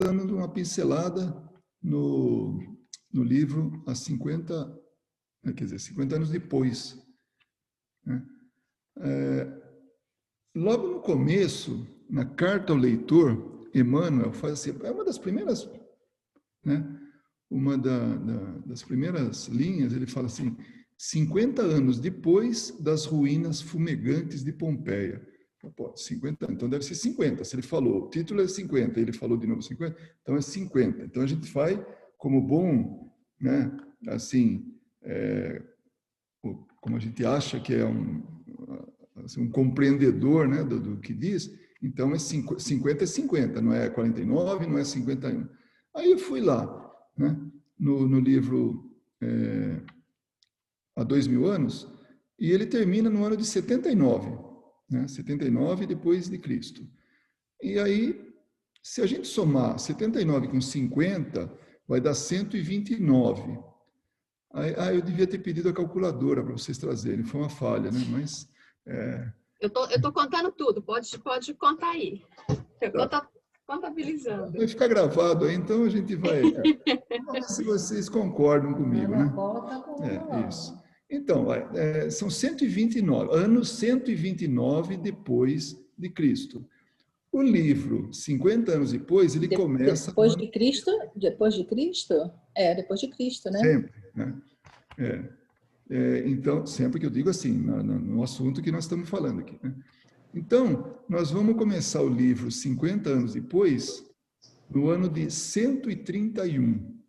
dando uma pincelada no livro há 50, quer dizer, 50 anos depois, né? Logo no começo, na carta ao leitor, Emmanuel faz assim, é uma das primeiras, né? Das primeiras linhas, ele fala assim: 50 anos depois das ruínas fumegantes de Pompeia. Pô, 50 anos, então deve ser 50. Se ele falou, o título é 50, ele falou de novo 50, então é 50. Então a gente vai, como bom, né, assim, como a gente acha que é assim, um compreendedor, né, do que diz, então é 50 é 50, não é 49, não é 51. Aí eu fui lá, né, no livro Há 2000 anos, e ele termina no ano de 79, né, 79 depois de Cristo. E aí, se a gente somar 79 com 50, vai dar 129. Aí eu devia ter pedido a calculadora para vocês trazerem, foi uma falha, né? Mas eu tô contando tudo, pode contar aí. Eu tô tá. contabilizando. Vai ficar gravado aí, então a gente vai. Vamos ver se vocês concordam comigo, né? Isso. Então, são 129, anos 129 depois de Cristo. O livro, 50 anos depois, ele começa... Depois de Cristo? Depois de Cristo? Depois de Cristo, né? Sempre, né? Então, sempre que eu digo assim, no assunto que nós estamos falando aqui, né? Então, nós vamos começar o livro 50 anos depois, no ano de 131.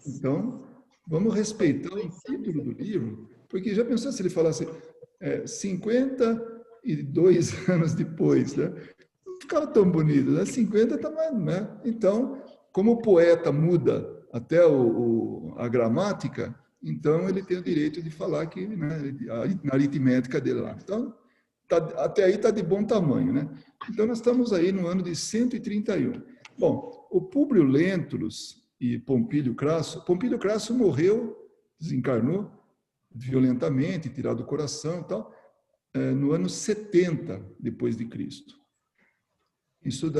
Então, vamos respeitar o título do livro, porque já pensou se ele falasse 52 anos depois, né? Não ficava tão bonito, né? 50 tá mais, né? Então, como o poeta muda até a gramática, então ele tem o direito de falar que, né, na aritmética dele lá. Então, até aí está de bom tamanho, né? Então, nós estamos aí no ano de 131. Bom, o Públio Lentulus e Pompílio Crasso morreu, desencarnou violentamente, tirado do coração e tal, no ano 70 depois de Cristo. Isso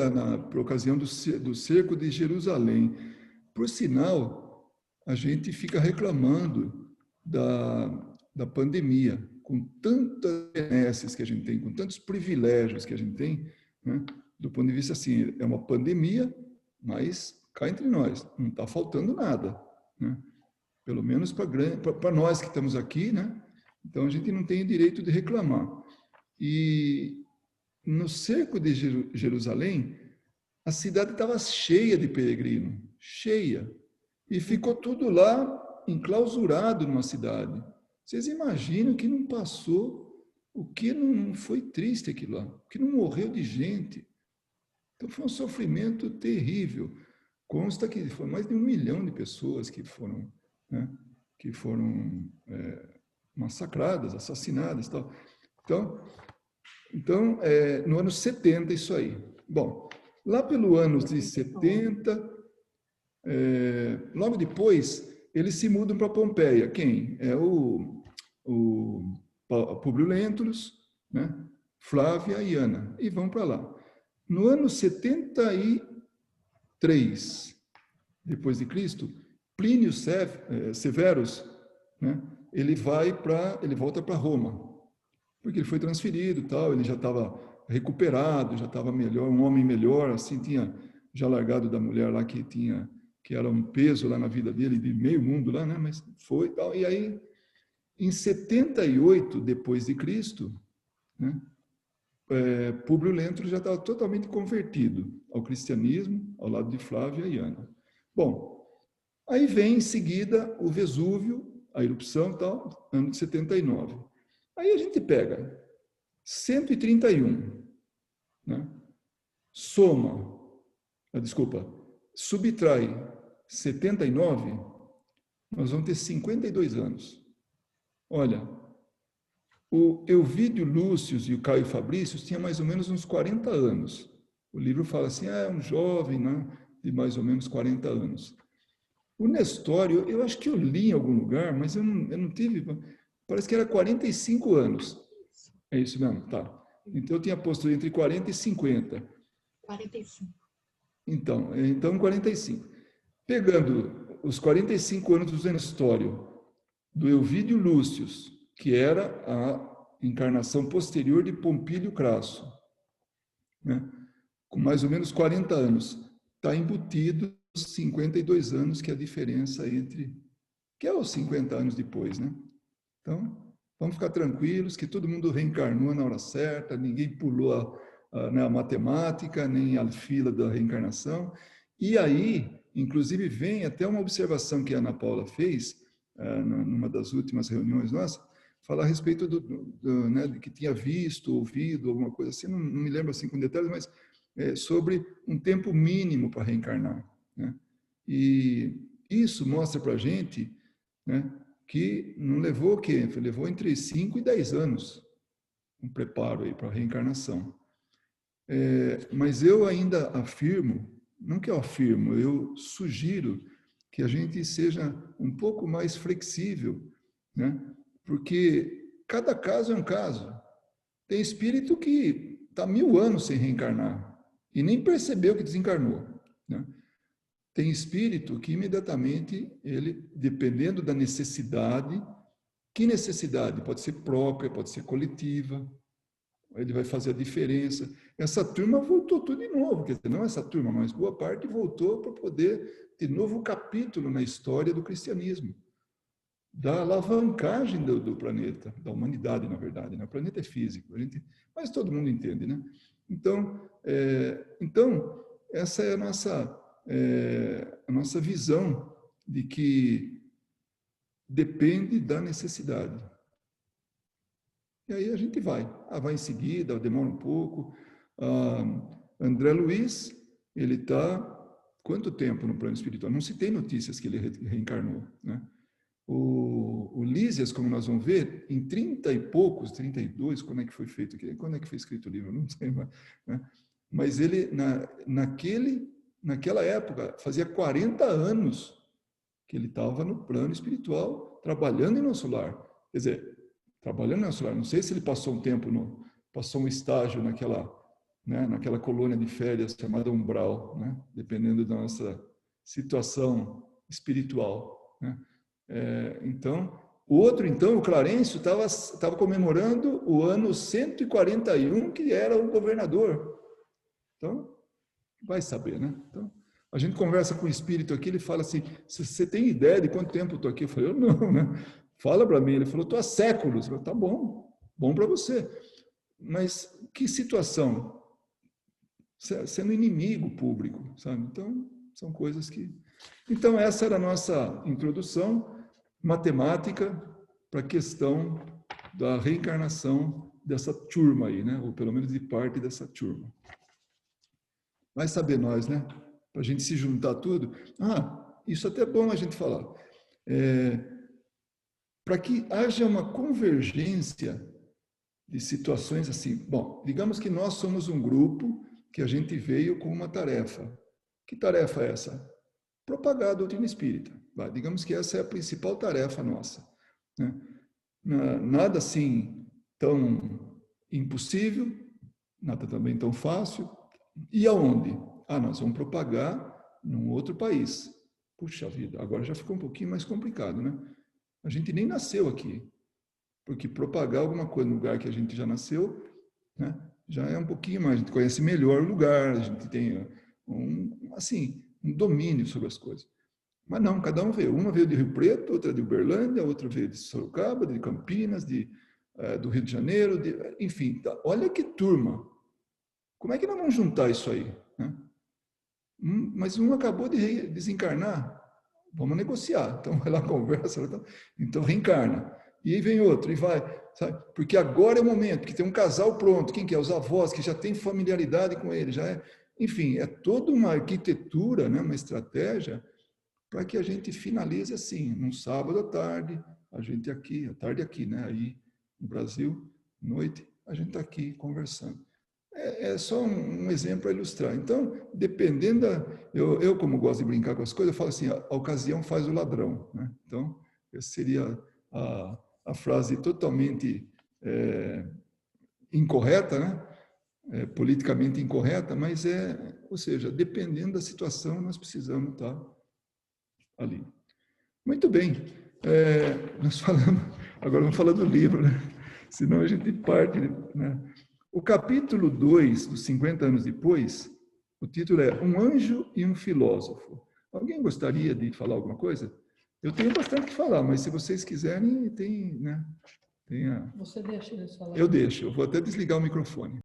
por ocasião do cerco de Jerusalém. Por sinal, a gente fica reclamando da pandemia, com tantas benesses que a gente tem, com tantos privilégios que a gente tem, né? Do ponto de vista assim, é uma pandemia, mas cá entre nós, não está faltando nada, né? Pelo menos para nós que estamos aqui, né? Então a gente não tem o direito de reclamar. E no cerco de Jerusalém, a cidade estava cheia de peregrinos, cheia. E ficou tudo lá enclausurado numa cidade. Vocês imaginam que não passou, o que não foi triste aquilo lá, o que não morreu de gente. Então foi um sofrimento terrível. Consta que foi mais de 1 milhão de pessoas que foram, né, massacradas, assassinadas, tal. Então, no ano 70 isso aí. Bom, lá pelo ano de 70, logo depois, eles se mudam para Pompeia. Quem? É o Públio Lentulus, né? Flávia e Ana, e vão para lá. No ano 73 depois de Cristo, Plínio Severus, né? Ele volta para Roma, porque ele foi transferido, tal, ele já estava recuperado, já estava melhor, um homem melhor, assim, tinha já largado da mulher lá que era um peso lá na vida dele, de meio mundo lá, né? Mas foi tal. E aí, em 78 depois de Cristo, né? Públio Lentulus já estava totalmente convertido ao cristianismo, ao lado de Flávia e Ana. Bom, aí vem em seguida o Vesúvio, a erupção e tal, ano de 79. Aí a gente pega 131, né? Subtrai 79, nós vamos ter 52 anos. Olha, o Elvídio Lúcius e o Caio Fabrícios tinham mais ou menos uns 40 anos. O livro fala assim, é um jovem, né, de mais ou menos 40 anos. O Nestório, eu acho que eu li em algum lugar, mas eu não tive... Parece que era 45 anos. É isso mesmo? Tá. Então eu tinha posto entre 40 e 50. 45. Então 45. Pegando os 45 anos do Zenestório, do Elvídio Lúcius, que era a encarnação posterior de Pompílio Crasso, né? Com mais ou menos 40 anos, está embutido os 52 anos, que é a diferença entre, que é os 50 anos depois, né? Então, vamos ficar tranquilos que todo mundo reencarnou na hora certa, ninguém pulou a matemática, nem a fila da reencarnação. E aí, inclusive, vem até uma observação que a Ana Paula fez, numa das últimas reuniões nossas, falar a respeito né, de que tinha visto, ouvido, alguma coisa assim, não me lembro assim com detalhes, mas sobre um tempo mínimo para reencarnar, né? E isso mostra para a gente, né, que não levou o quê? Levou entre 5 e 10 anos um preparo aí para a reencarnação. Mas eu ainda afirmo, não que eu afirmo, eu sugiro que a gente seja um pouco mais flexível, né? Porque cada caso é um caso. Tem espírito que está 1000 anos sem reencarnar e nem percebeu que desencarnou, né? Tem espírito que imediatamente, ele, dependendo da necessidade, que necessidade? Pode ser própria, pode ser coletiva, ele vai fazer a diferença. Essa turma voltou tudo de novo, quer dizer, não essa turma, mas boa parte voltou para poder ter novo capítulo na história do cristianismo, da alavancagem do planeta, da humanidade, na verdade, né? O planeta é físico, mas todo mundo entende, né? Então, essa é a nossa visão de que depende da necessidade. E aí a gente vai. Vai em seguida, demora um pouco. André Luiz, ele está quanto tempo no plano espiritual? Não se tem notícias que ele reencarnou, né? O Lísias, como nós vamos ver, em 30 e poucos, 32, quando é que foi feito aqui? Quando é que foi escrito o livro? Não sei mais, né? Mas ele, naquela época, fazia 40 anos que ele estava no plano espiritual, trabalhando em nosso lar. Quer dizer, trabalhando em nosso lar. Não sei se ele passou um tempo, passou um estágio naquela colônia de férias chamada umbral, né? Dependendo da nossa situação espiritual, né? Então, o Clarencio, estava comemorando o ano 141, que era o governador. Então, vai saber, né? Então, a gente conversa com o espírito aqui, ele fala assim, você tem ideia de quanto tempo eu estou aqui? Eu falei, eu não, né? Fala para mim. Ele falou, estou há séculos. Eu falei, tá bom para você. Mas que situação? Sendo inimigo público, sabe? Então, são coisas que... Então, essa era a nossa introdução matemática para a questão da reencarnação dessa turma aí, né? Ou pelo menos de parte dessa turma. Vai saber nós, né? Para a gente se juntar tudo. Isso até é bom a gente falar. Para que haja uma convergência de situações assim. Bom, digamos que nós somos um grupo que a gente veio com uma tarefa. Que tarefa é essa? Propagar a doutrina espírita. Digamos que essa é a principal tarefa nossa, né? Nada assim tão impossível, nada também tão fácil. E aonde? Nós vamos propagar num outro país. Puxa vida, agora já ficou um pouquinho mais complicado, né? A gente nem nasceu aqui, porque propagar alguma coisa no lugar que a gente já nasceu, né, já é um pouquinho mais, a gente conhece melhor o lugar, a gente tem um domínio sobre as coisas. Mas não, cada um veio. Uma veio de Rio Preto, outra de Uberlândia, outra veio de Sorocaba, de Campinas, do Rio de Janeiro, enfim. Tá. Olha que turma. Como é que nós vamos juntar isso aí, né? Mas um acabou de desencarnar. Vamos negociar. Então, vai lá, conversa. Então, reencarna. E aí vem outro, e vai. Sabe? Porque agora é o momento, que tem um casal pronto. Quem que é? Os avós, que já tem familiaridade com ele. Enfim, é toda uma arquitetura, né? Uma estratégia para que a gente finalize assim, num sábado à tarde, a gente aqui, à tarde aqui, né? Aí no Brasil, noite, a gente está aqui conversando. É só um exemplo para ilustrar. Então, dependendo eu, como gosto de brincar com as coisas, eu falo assim, a ocasião faz o ladrão, né? Então, essa seria a frase totalmente incorreta, né? politicamente incorreta, mas ou seja, dependendo da situação, nós precisamos estar ali. Muito bem. Nós falamos, agora vamos falar do livro, né? Senão a gente parte, né? O capítulo 2, dos 50 anos depois, o título é Um Anjo e um Filósofo. Alguém gostaria de falar alguma coisa? Eu tenho bastante que falar, mas se vocês quiserem, tem, né? Você deixa eles falar. Eu deixo, eu vou até desligar o microfone.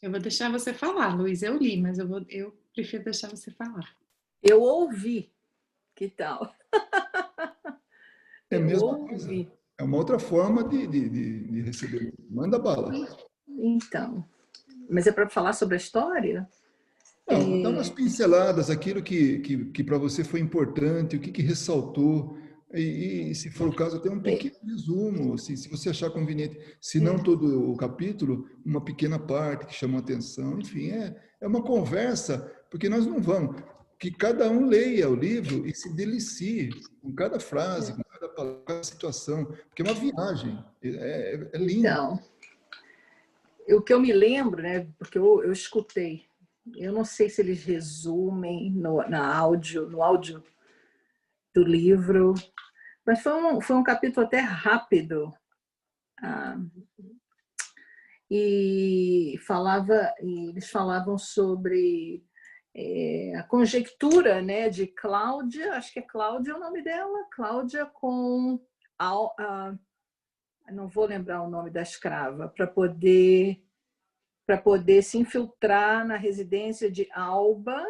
Eu vou deixar você falar, Luiz. Eu li, mas eu prefiro deixar você falar. Eu ouvi. Que tal? É a mesma coisa. É uma outra forma de receber. Manda bala. Então, mas é para falar sobre a história? Não, dá umas pinceladas, aquilo que para você foi importante, o que ressaltou, e se for o caso, até um pequeno resumo, se você achar conveniente. Se não todo o capítulo, uma pequena parte que chamou atenção. Enfim, é uma conversa, porque nós não vamos... Que cada um leia o livro e se delicie com cada frase, com cada palavra, cada situação, porque é uma viagem, é lindo. Então, o que eu me lembro, né, porque eu escutei, eu não sei se eles resumem no áudio do livro, mas foi um capítulo até rápido. E eles falavam sobre a conjectura, né, de Cláudia, acho que é Cláudia o nome dela, Cláudia com não vou lembrar o nome da escrava, para poder se infiltrar na residência de Alba,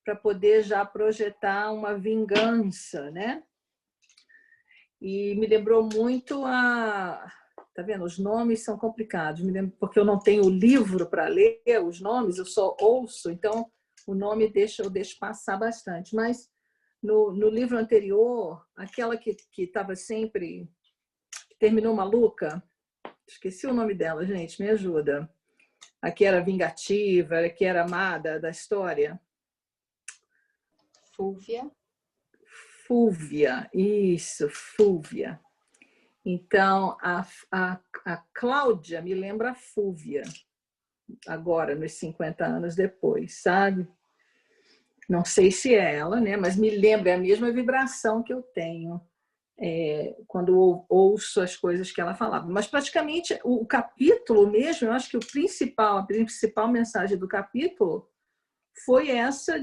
para poder já projetar uma vingança, né? E me lembrou muito tá vendo? Os nomes são complicados, me lembro, porque eu não tenho o livro para ler os nomes, eu só ouço, então o nome eu deixo passar bastante. Mas no livro anterior, aquela que estava sempre, que terminou maluca, esqueci o nome dela, gente, me ajuda. A que era vingativa, a que era amada da história. Fúvia, isso, Fúvia. Então, a Cláudia me lembra a Fúvia, agora, nos 50 anos depois, sabe? Não sei se é ela, né? Mas me lembra, é a mesma vibração que eu tenho quando ouço as coisas que ela falava. Mas, praticamente, o capítulo mesmo, eu acho que a principal mensagem do capítulo foi essa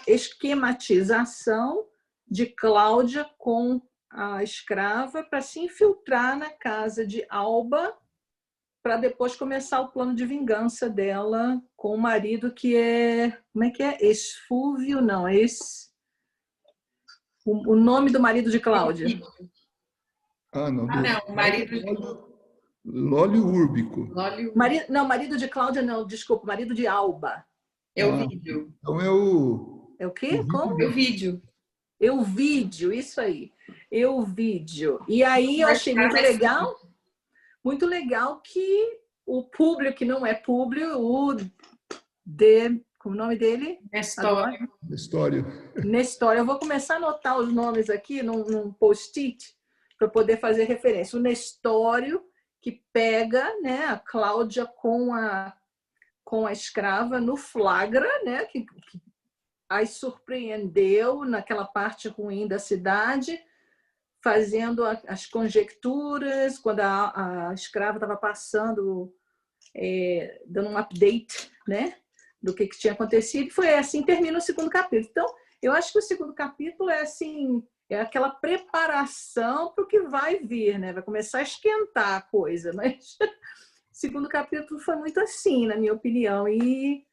esquematização de Cláudia com a escrava para se infiltrar na casa de Alba para depois começar o plano de vingança dela com o marido que é... Como é que é? Esfúvio? Não, o nome do marido de Cláudia. Não. O marido... Lólio Úrbico. Marido de Cláudia não, desculpa, marido de Alba. Euvídio. Então é o... É o quê? Como? Euvídio. Euvídio, isso aí. Euvídio. E aí eu achei muito legal que o Públio, que não é Públio, como é o nome dele? Nestório. Eu vou começar a anotar os nomes aqui num post-it para poder fazer referência. O Nestório, que pega, né, a Cláudia com a escrava no flagra, né, que as surpreendeu naquela parte ruim da cidade, fazendo as conjecturas, quando a escrava estava passando, dando um update, né, do que tinha acontecido. Foi assim que termina o segundo capítulo. Então, eu acho que o segundo capítulo é aquela preparação para o que vai vir, né? Vai começar a esquentar a coisa, mas o segundo capítulo foi muito assim, na minha opinião. E,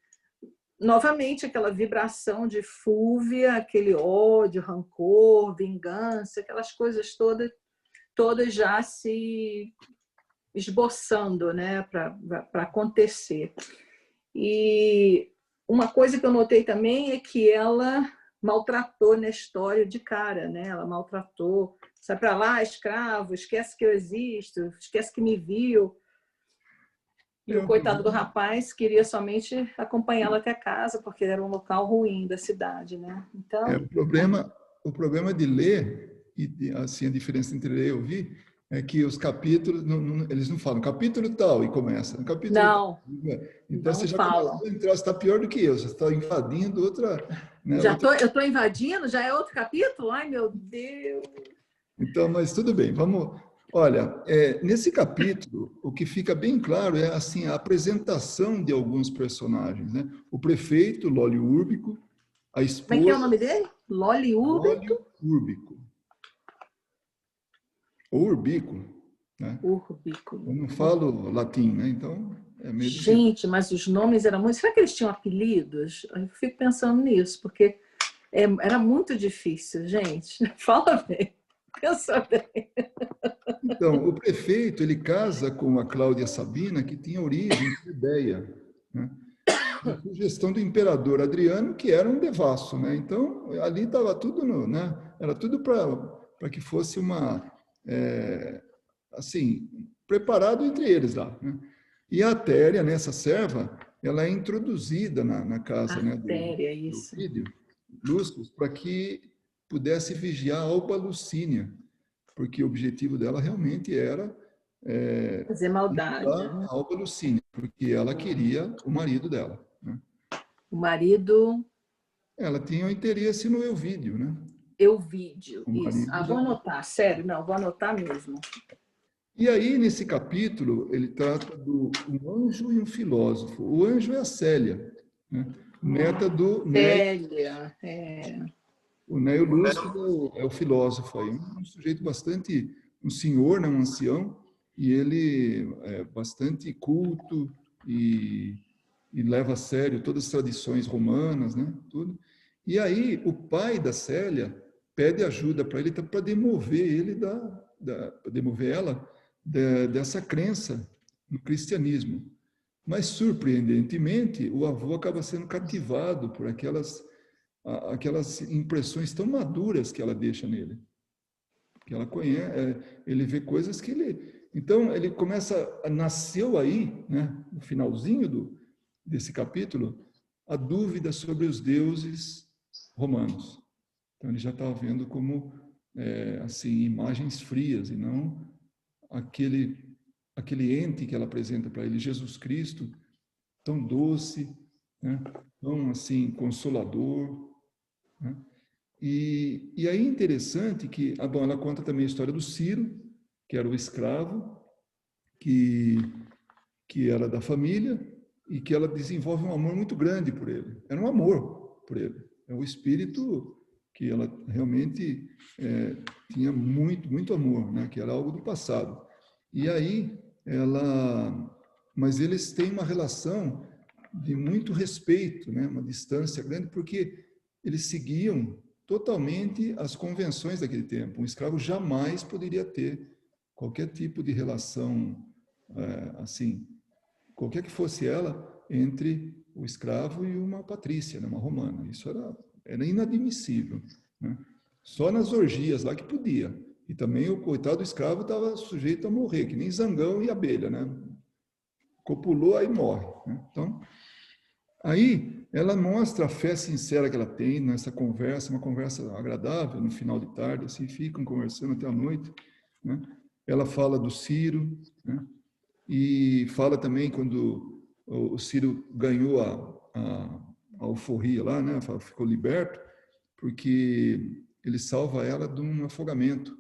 novamente, aquela vibração de Fúvia, aquele ódio, rancor, vingança, aquelas coisas todas já se esboçando, né, para acontecer. E uma coisa que eu notei também é que ela maltratou Nestório de cara, né? Ela maltratou, sai para lá, escravo, esquece que eu existo, esquece que me viu. E o coitado do rapaz queria somente acompanhá-la até casa, porque era um local ruim da cidade, né? Então, o problema de ler e assim a diferença entre ler e ouvir é que os capítulos, eles não falam capítulo tal e começa. No capítulo Não, tal, então não você já falam. começa a entrar, você está pior do que eu, você está invadindo outra... Né, Eu estou invadindo? Já é outro capítulo? Ai, meu Deus! Então, mas tudo bem, vamos... Olha, nesse capítulo, o que fica bem claro é assim, a apresentação de alguns personagens, né? O prefeito, Lólio Úrbico, a esposa... Como é que é o nome dele? Lólio Lólio Úrbico. Ou Urbico, né? Úrbico. Eu não falo latim, né? Então é meio difícil. Gente, mas os nomes eram muito... Será que eles tinham apelidos? Eu fico pensando nisso, porque era muito difícil, gente. Fala bem, pensa bem. Então, o prefeito, ele casa com a Cláudia Sabina, que tinha origem plebeia, né? De sugestão do imperador Adriano, que era um devasso, né? Então, ali estava tudo, né? Era tudo para que fosse uma... assim, preparado entre eles lá, né? E a Atéria, nessa serva, ela é introduzida na casa, né, do filho, Luscus, para que pudesse vigiar Alba Lucínia, porque o objetivo dela realmente era fazer maldade. a Alba Lucínia, porque ela queria o marido dela, né? O marido... Ela tinha um interesse no Elvídio, né? Elvídio, O isso. Vou anotar, sério, não, vou anotar mesmo. E aí, nesse capítulo, ele trata do um anjo e um filósofo. O anjo é a Célia, né? Neta do Célia, O Neio Lúcio é o filósofo aí, um sujeito bastante, um senhor, né, um ancião, e ele é bastante culto e leva a sério todas as tradições romanas, né, tudo. E aí o pai da Célia pede ajuda para ele para demover ela dessa crença no cristianismo. Mas, surpreendentemente, o avô acaba sendo cativado por aquelas impressões tão maduras que ela deixa nele. Que ela conhece, ele vê coisas que ele... Então, ele nasceu aí, né, no finalzinho desse capítulo, a dúvida sobre os deuses romanos. Então, ele já estava vendo como, assim, imagens frias e não aquele ente que ela apresenta para ele, Jesus Cristo, tão doce, né, tão, assim, consolador, né? E aí é interessante que ela conta também a história do Ciro, que era o escravo, que era da família, e que ela desenvolve um amor muito grande por ele. Era um amor por ele. É o espírito que ela realmente tinha muito, muito amor, né? Que era algo do passado. E aí, mas eles têm uma relação de muito respeito, né? Uma distância grande, porque eles seguiam totalmente as convenções daquele tempo. Um escravo jamais poderia ter qualquer tipo de relação, assim, qualquer que fosse ela, entre o escravo e uma patrícia, né, uma romana. Isso era inadmissível, né? Só nas orgias lá que podia. E também o coitado do escravo estava sujeito a morrer, que nem zangão e abelha, né? Copulou, aí morre, né? Então, aí ela mostra a fé sincera que ela tem nessa conversa, uma conversa agradável, no final de tarde, assim, ficam conversando até a noite, né? Ela fala do Ciro, né? E fala também quando o Ciro ganhou a alforria lá, né? Ficou liberto, porque ele salva ela de um afogamento,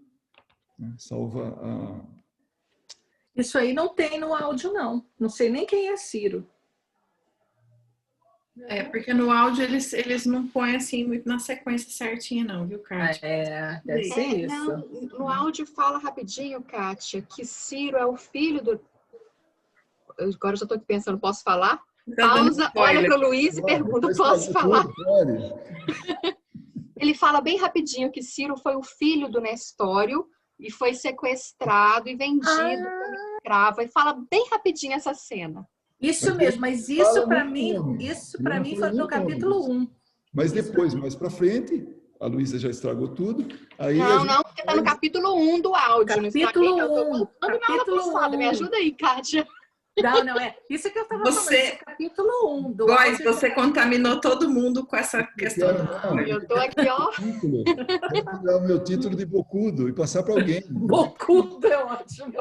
né? Salva a... Isso aí não tem no áudio, não. Não sei nem quem é Ciro. Porque no áudio eles não põem assim muito na sequência certinha, não, viu, Kátia? Deve ser isso. Não, no áudio fala rapidinho, Kátia, que Ciro é o filho do... Agora eu já estou aqui pensando, posso falar? Pausa, olha para o Luiz e pergunta, posso falar? Ele fala bem rapidinho que Ciro foi o filho do Nestório e foi sequestrado e vendido como escravo. E fala bem rapidinho essa cena. Isso mesmo, mas isso para mim foi no capítulo 1. Mas depois, mais para frente, a Luísa já estragou tudo. Aí não, porque está no capítulo 1 do áudio. Capítulo 1. Me ajuda aí, Kátia. Não, é. Isso que eu estava falando, esse é capítulo 1. Góis, você contaminou todo mundo com essa questão. Eu estou aqui, ó. Vou pegar o meu título de bocudo e passar para alguém. Bocudo é ótimo.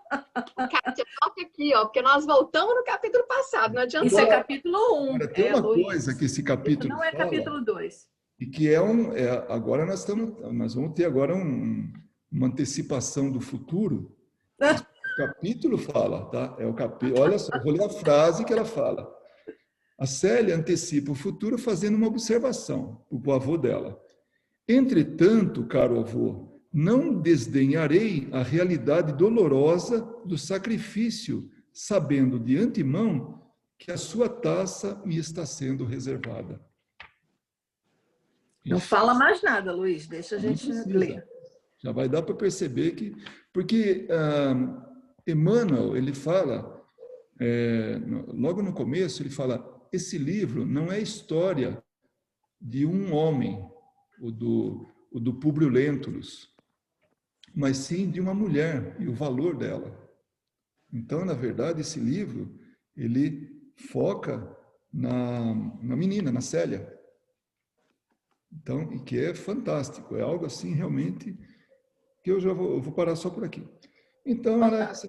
Kátia, toca aqui, ó, porque nós voltamos no capítulo passado, não adianta. Isso é capítulo 1. Agora, tem uma coisa que esse capítulo não é fala, capítulo 2. e que agora nós vamos ter agora uma antecipação do futuro. O capítulo fala, tá? Olha só, eu vou ler a frase que ela fala. A Célia antecipa o futuro fazendo uma observação para o avô dela. Entretanto, caro avô, não desdenharei a realidade dolorosa do sacrifício, sabendo de antemão que a sua taça me está sendo reservada. Não fala mais nada, Luiz, deixa a gente ler. Já vai dar para perceber que... Porque Emmanuel, ele fala, logo no começo, ele fala, esse livro não é história de um homem, o do Públio Lentulus, mas sim de uma mulher e o valor dela. Então, na verdade, esse livro, ele foca na menina, na Célia. Então, e que é fantástico, é algo assim realmente que eu vou parar só por aqui. Então, era essa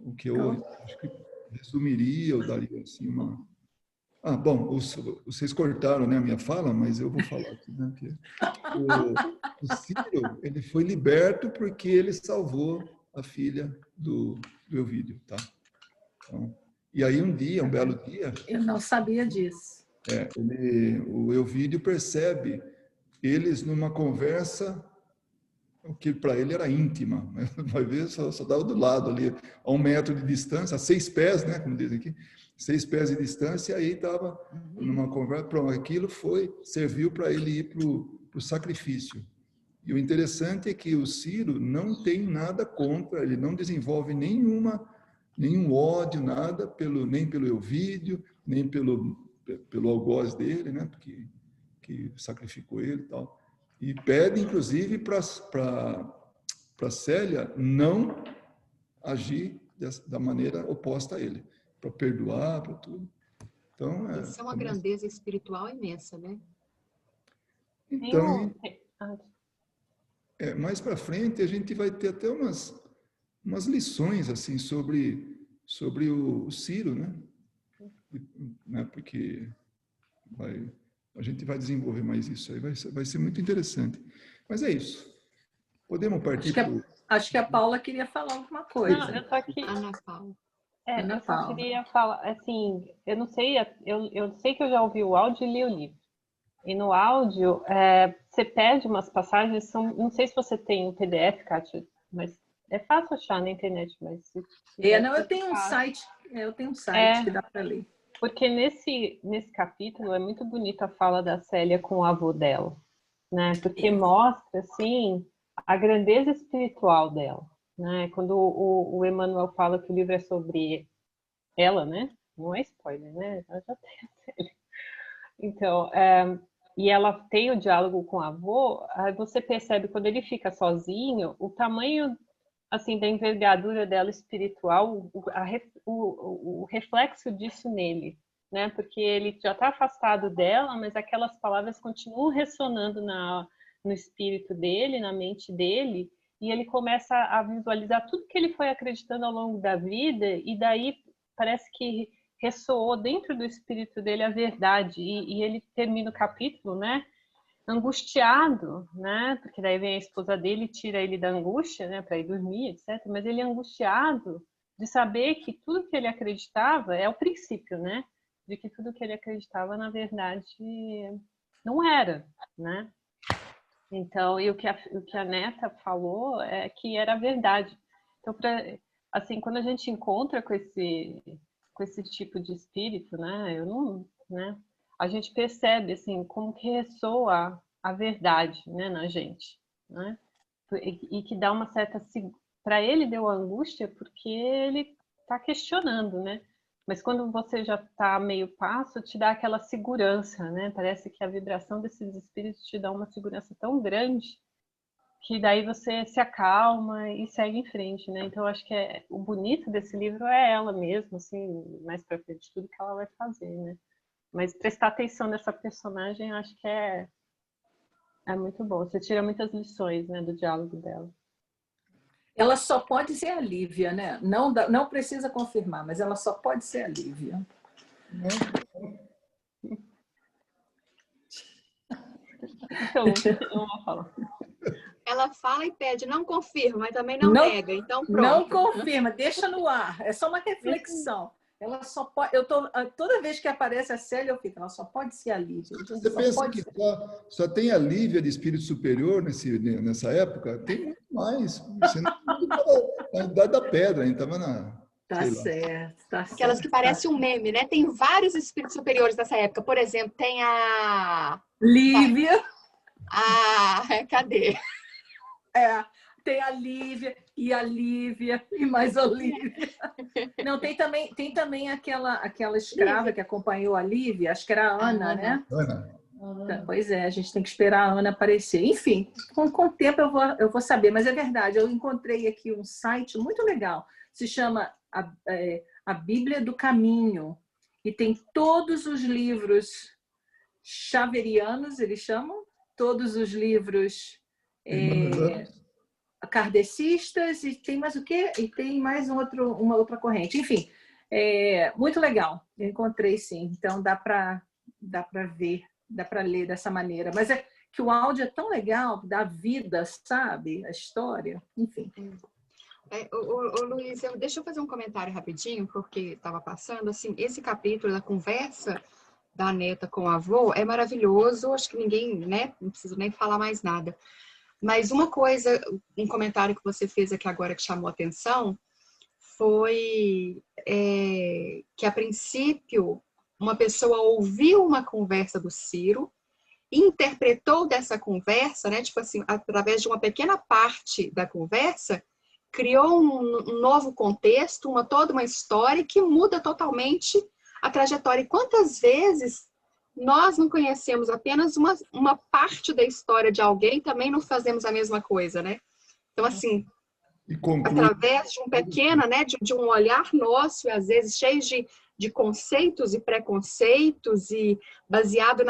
o que eu acho que resumiria, eu daria assim uma... bom, vocês cortaram, né, a minha fala, mas eu vou falar aqui, né, que o Ciro, ele foi liberto porque ele salvou a filha do Elvídio, tá? Então, e aí um dia, um belo dia... Eu não sabia disso. O Elvídio percebe eles numa conversa o que para ele era íntima, vai ver, só estava do lado ali, a 1 metro de distância, a 6 pés, né, como dizem aqui, 6 pés de distância, e aí estava numa conversa, pronto, aquilo serviu para ele ir para o sacrifício. E o interessante é que o Ciro não tem nada contra, ele não desenvolve nenhum ódio, nada, nem pelo Elvídio, nem pelo algoz dele, né, que sacrificou ele e tal. E pede, inclusive, para Célia não agir da maneira oposta a ele, para perdoar, para tudo. Então, isso é uma grandeza espiritual imensa, né? Então, mais para frente, a gente vai ter até umas lições assim sobre o Ciro, né? Porque a gente vai desenvolver mais isso aí, vai ser muito interessante. Mas é isso. Podemos partir Acho que a Paula queria falar alguma coisa. Não, eu tô aqui. Ana Paula. Eu só queria falar, assim, eu não sei, eu sei que eu já ouvi o áudio e li o livro. E no áudio, você perde umas passagens, não sei se você tem um PDF, Kátia, mas é fácil achar na internet. Mas eu tenho um site, que dá para ler. Porque nesse capítulo é muito bonita a fala da Célia com o avô dela, né? Porque mostra, assim, a grandeza espiritual dela, né? Quando o Emmanuel fala que o livro é sobre ela, né? Não é spoiler, né? Ela já tem a Célia. Então, e ela tem o diálogo com o avô, aí você percebe, quando ele fica sozinho, o tamanho, assim, da envergadura dela espiritual, o reflexo disso nele, né? Porque ele já está afastado dela, mas aquelas palavras continuam ressonando no espírito dele, na mente dele, e ele começa a visualizar tudo que ele foi acreditando ao longo da vida, e daí parece que ressoou dentro do espírito dele a verdade, e ele termina o capítulo, né? Angustiado, né? Porque daí vem a esposa dele e tira ele da angústia, né? Para ir dormir, etc. Mas ele é angustiado de saber que tudo que ele acreditava é o princípio, né? De que tudo que ele acreditava, na verdade, não era, né? Então, e o que a neta falou é que era verdade. Então, assim, quando a gente encontra com esse tipo de espírito, né? A gente percebe, assim, como que ressoa a verdade, né, na gente, né? E que dá uma certa... Para ele deu angústia porque ele está questionando, né? Mas quando você já está meio passo, te dá aquela segurança, né? Parece que a vibração desses espíritos te dá uma segurança tão grande que daí você se acalma e segue em frente, né? Então, eu acho que o bonito desse livro é ela mesma, assim, mais pra frente, tudo que ela vai fazer, né? Mas prestar atenção nessa personagem, eu acho que é muito bom. Você tira muitas lições, né, do diálogo dela. Ela só pode ser a Lívia, né? Não precisa confirmar, mas ela só pode ser a Lívia. Então, eu vou falar. Ela fala e pede, não confirma, mas também não nega. Então, pronto. Não confirma, deixa no ar. É só uma reflexão. Ela só pode. Toda vez que aparece a Célia, eu fico, ela só pode ser a Lívia. Você pensa que só tem a Lívia de espírito superior nessa época? Tem muito mais. Você não na Idade da Pedra, a gente estava na. Tá certo, tá certo. Aquelas que parecem um meme, né? Tem vários espíritos superiores nessa época. Por exemplo, tem a Lívia. Cadê? Tem a Lívia e mais a Lívia. Não, tem também aquela escrava que acompanhou a Lívia, acho que era a Ana, né? Ana. Pois é, a gente tem que esperar a Ana aparecer. Enfim, com o tempo eu vou saber, mas é verdade, eu encontrei aqui um site muito legal, se chama a Bíblia do Caminho, e tem todos os livros xaverianos, eles chamam, todos os livros kardecistas, e tem mais o quê? E tem mais uma outra corrente. Enfim, muito legal. Eu encontrei, sim. Então, dá para ver, dá para ler dessa maneira. Mas é que o áudio é tão legal, dá vida, sabe? A história, enfim. Luiz, deixa eu fazer um comentário rapidinho, porque estava passando, assim, esse capítulo da conversa da neta com o avô é maravilhoso, acho que ninguém, né, não preciso nem falar mais nada. Mas uma coisa, um comentário que você fez aqui agora que chamou a atenção, foi que, a princípio, uma pessoa ouviu uma conversa do Ciro, interpretou dessa conversa, né, tipo assim, através de uma pequena parte da conversa, criou um novo contexto, toda uma história que muda totalmente a trajetória. E quantas vezes nós não conhecemos apenas uma parte da história de alguém e também não fazemos a mesma coisa, né? Então, assim, através de um pequeno, né, de um olhar nosso, e às vezes cheio de conceitos e preconceitos, e baseado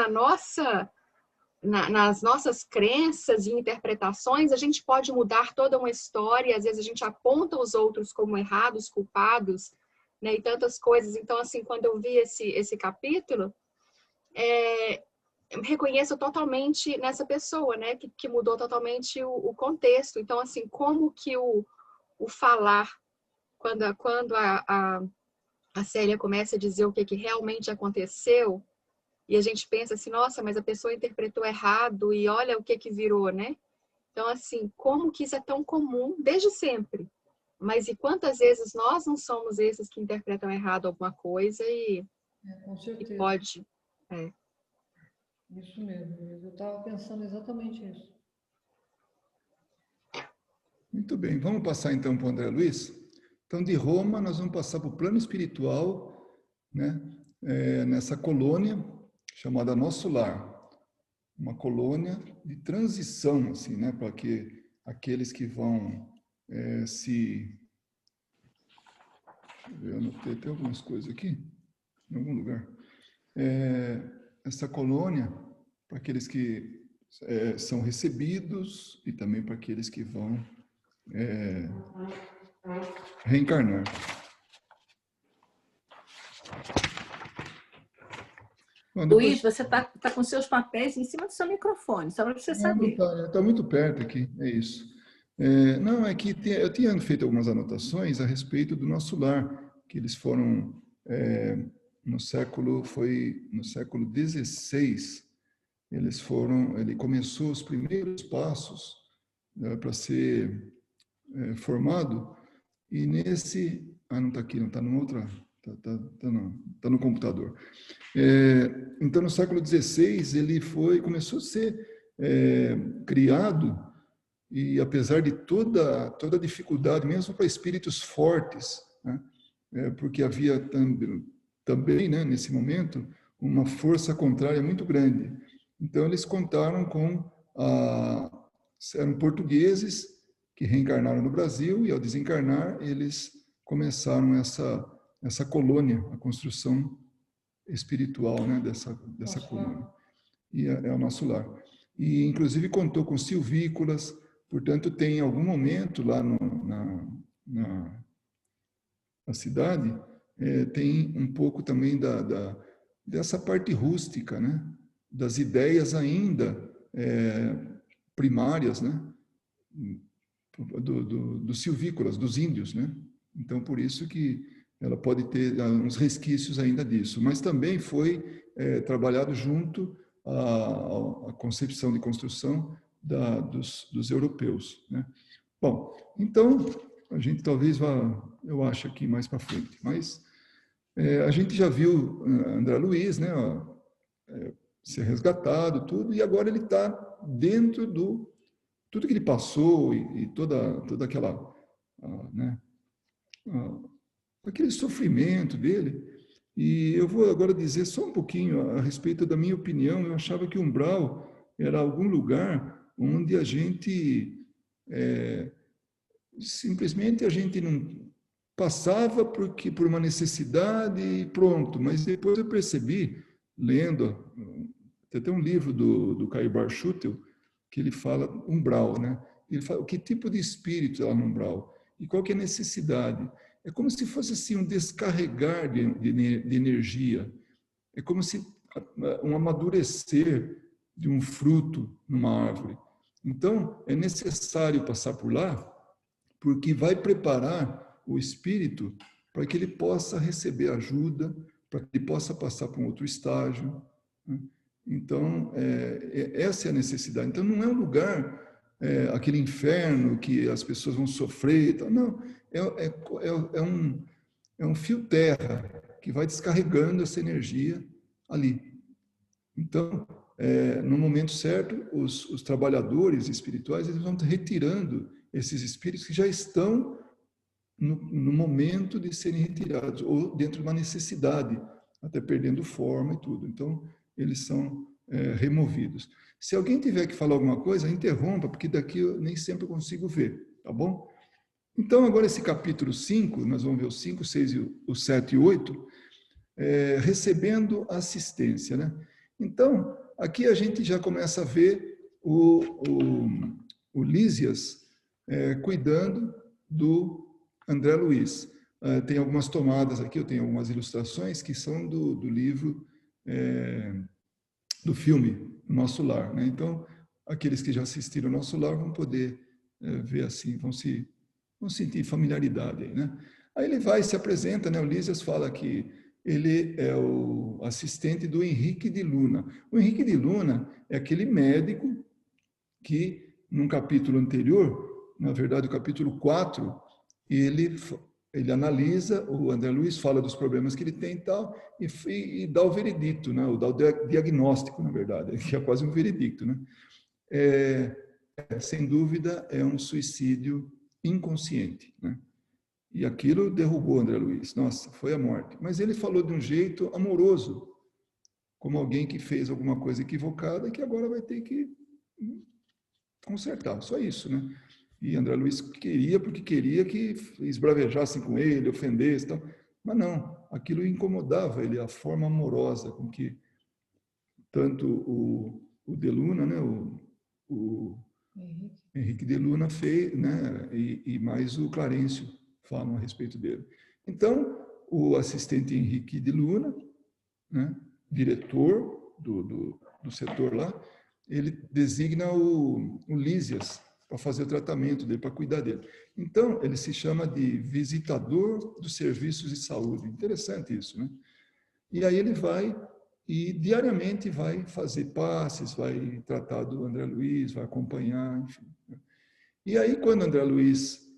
nas nossas crenças e interpretações, a gente pode mudar toda uma história, e às vezes a gente aponta os outros como errados, culpados, né, e tantas coisas. Então, assim, quando eu vi esse capítulo, eu me reconheço totalmente nessa pessoa, né, que mudou totalmente o contexto. Então, assim, como que o falar, quando a Célia começa a dizer o que realmente aconteceu, e a gente pensa assim, nossa, mas a pessoa interpretou errado e olha o que virou, né? Então, assim, como que isso é tão comum desde sempre? Mas e quantas vezes nós não somos esses que interpretam errado alguma coisa com certeza. E pode... Isso mesmo, eu estava pensando exatamente isso. Muito bem, vamos passar então para o André Luiz? Então, de Roma, nós vamos passar para o plano espiritual, né? Nessa colônia chamada Nosso Lar, uma colônia de transição, assim, né, para que aqueles que vão eu anotei até algumas coisas aqui, em algum lugar. Essa colônia, para aqueles que são recebidos e também para aqueles que vão reencarnar. Bom, Luiz, você está com seus papéis em cima do seu microfone, só para você saber. Está muito perto aqui, é isso. Não, é que eu tinha feito algumas anotações a respeito do Nosso Lar, que eles foram no século XVI, ele começou os primeiros passos para ser formado, e nesse... não está aqui, não está numa outra... Está no computador. Então, no século XVI, ele começou a ser criado, e apesar de toda a dificuldade, mesmo para espíritos fortes, né, porque havia também, né, nesse momento, uma força contrária muito grande. Então, eles contaram com eram portugueses que reencarnaram no Brasil e, ao desencarnar, eles começaram essa colônia, a construção espiritual, né, dessa colônia. E é o nosso lar. E, inclusive, contou com silvícolas, portanto, tem algum momento lá na cidade, tem um pouco também dessa parte rústica, né, das ideias ainda primárias, né, dos silvícolas, dos índios, né? Então, por isso que ela pode ter uns resquícios ainda disso. Mas também foi trabalhado junto à concepção de construção dos europeus, né? Bom, então, a gente talvez vá, eu acho, aqui mais para frente. Mas a gente já viu André Luiz, né, ser resgatado, tudo, e agora ele está dentro tudo que ele passou e toda aquela, né, aquele sofrimento dele. E eu vou agora dizer só um pouquinho a respeito da minha opinião. Eu achava que umbral era algum lugar onde a gente simplesmente a gente não passava por uma necessidade e pronto. Mas depois eu percebi, lendo, tem até um livro do Caibar Schutel, que ele fala umbral, né? Ele fala que tipo de espírito há no umbral e qual que é a necessidade. É como se fosse assim um descarregar de energia. É como se um amadurecer de um fruto numa árvore. Então, é necessário passar por lá, porque vai preparar o espírito para que ele possa receber ajuda, para que ele possa passar para um outro estágio, né? Então, essa é a necessidade. Então, não é um lugar, aquele inferno que as pessoas vão sofrer. Então, não, é um fio terra que vai descarregando essa energia ali. Então, no momento certo, os trabalhadores espirituais eles vão retirando esses espíritos que já estão no momento de serem retirados, ou dentro de uma necessidade, até perdendo forma e tudo. Então, eles são removidos. Se alguém tiver que falar alguma coisa, interrompa, porque daqui eu nem sempre consigo ver, tá bom? Então, agora esse capítulo 5, nós vamos ver o 5, 6, o 7 e 8, recebendo assistência, né? Então, aqui a gente já começa a ver o Lísias cuidando do André Luiz. Tem algumas tomadas aqui, eu tenho algumas ilustrações que são do livro, do filme Nosso Lar, né? Então, aqueles que já assistiram Nosso Lar vão poder ver assim, vão sentir familiaridade aí, né? Aí ele vai, se apresenta, né? O Lísias fala que ele é o assistente do Henrique de Luna. O Henrique de Luna é aquele médico que, num capítulo anterior, na verdade, o capítulo 4, ele analisa, o André Luiz fala dos problemas que ele tem e tal, e dá o veredicto, né? Dá o diagnóstico, na verdade, que é quase um veredicto, né? Sem dúvida, é um suicídio inconsciente, né? E aquilo derrubou André Luiz. Nossa, foi a morte. Mas ele falou de um jeito amoroso, como alguém que fez alguma coisa equivocada e que agora vai ter que consertar. Só isso, né? E André Luiz queria, porque queria que esbravejassem com ele, ofendessem, tal. Mas não, aquilo incomodava ele, a forma amorosa com que tanto o de Luna, né, o Henrique de Luna fez, né, e mais o Clarencio falam a respeito dele. Então, o assistente Henrique de Luna, né, diretor do setor lá, ele designa o Lísias para fazer o tratamento dele, para cuidar dele. Então, ele se chama de visitador dos serviços de saúde. Interessante isso, né? E aí ele vai e diariamente vai fazer passes, vai tratar do André Luiz, vai acompanhar, enfim. E aí, quando André Luiz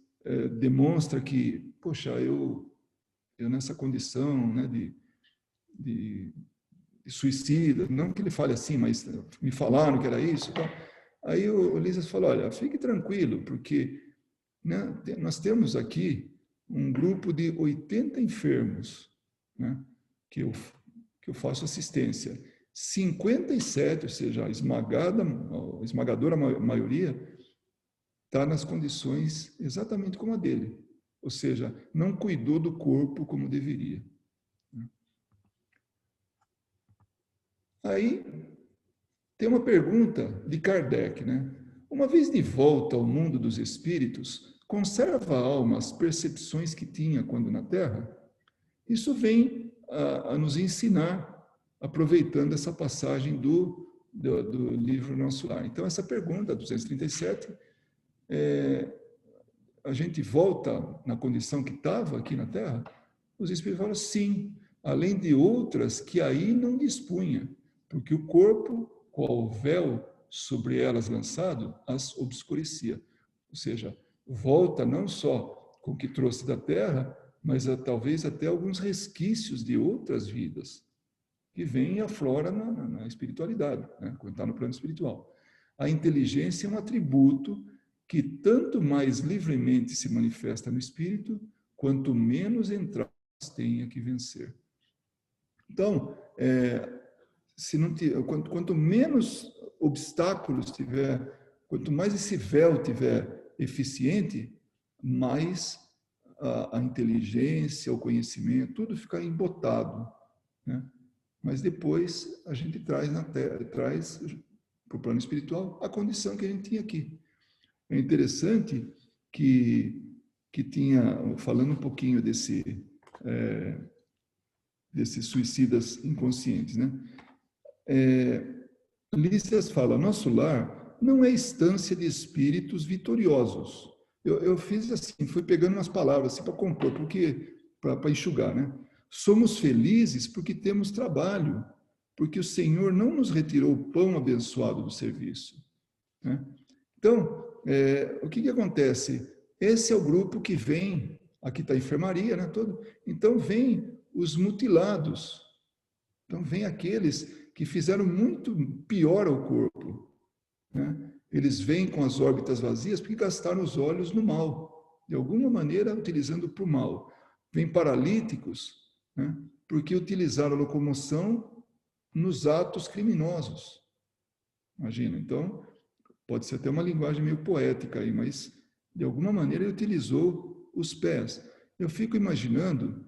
demonstra que, poxa, eu nessa condição, né, de suicida, não que ele fale assim, mas me falaram que era isso, então, aí o Lísias falou, olha, fique tranquilo, porque, né, nós temos aqui um grupo de 80 enfermos, né, que eu faço assistência. 57, ou seja, a esmagadora maioria, está nas condições exatamente como a dele. Ou seja, não cuidou do corpo como deveria. Aí, tem uma pergunta de Kardec, né? Uma vez de volta ao mundo dos espíritos, conserva a alma as percepções que tinha quando na Terra? Isso vem a nos ensinar, aproveitando essa passagem do livro Nosso Lar. Então, essa pergunta, 237, a gente volta na condição que estava aqui na Terra? Os espíritos falam sim, além de outras que aí não dispunha, porque o corpo, qual o véu sobre elas lançado, as obscurecia. Ou seja, volta não só com o que trouxe da Terra, mas talvez até alguns resquícios de outras vidas que vêm e afloram na espiritualidade, né? Quando está no plano espiritual. A inteligência é um atributo que tanto mais livremente se manifesta no espírito, quanto menos entraves tenha que vencer. Então, quanto menos obstáculos tiver, quanto mais esse véu tiver eficiente, mais a inteligência, o conhecimento, tudo fica embotado, né? Mas depois a gente traz para o plano espiritual a condição que a gente tinha aqui. É interessante que tinha, falando um pouquinho desses suicidas inconscientes, né? Lísias fala, nosso lar não é estância de espíritos vitoriosos. Eu fiz assim, fui pegando umas palavras assim, para compor, para enxugar, né? Somos felizes porque temos trabalho, porque o Senhor não nos retirou o pão abençoado do serviço, né? Então, o que acontece? Esse é o grupo que vem, aqui está a enfermaria, né? Então, vem os mutilados. Então, vem aqueles que fizeram muito pior ao corpo, né? Eles vêm com as órbitas vazias porque gastaram os olhos no mal, de alguma maneira utilizando para o mal. Vêm paralíticos, né? Porque utilizaram a locomoção nos atos criminosos. Imagina, então, pode ser até uma linguagem meio poética aí, mas de alguma maneira ele utilizou os pés. Eu fico imaginando,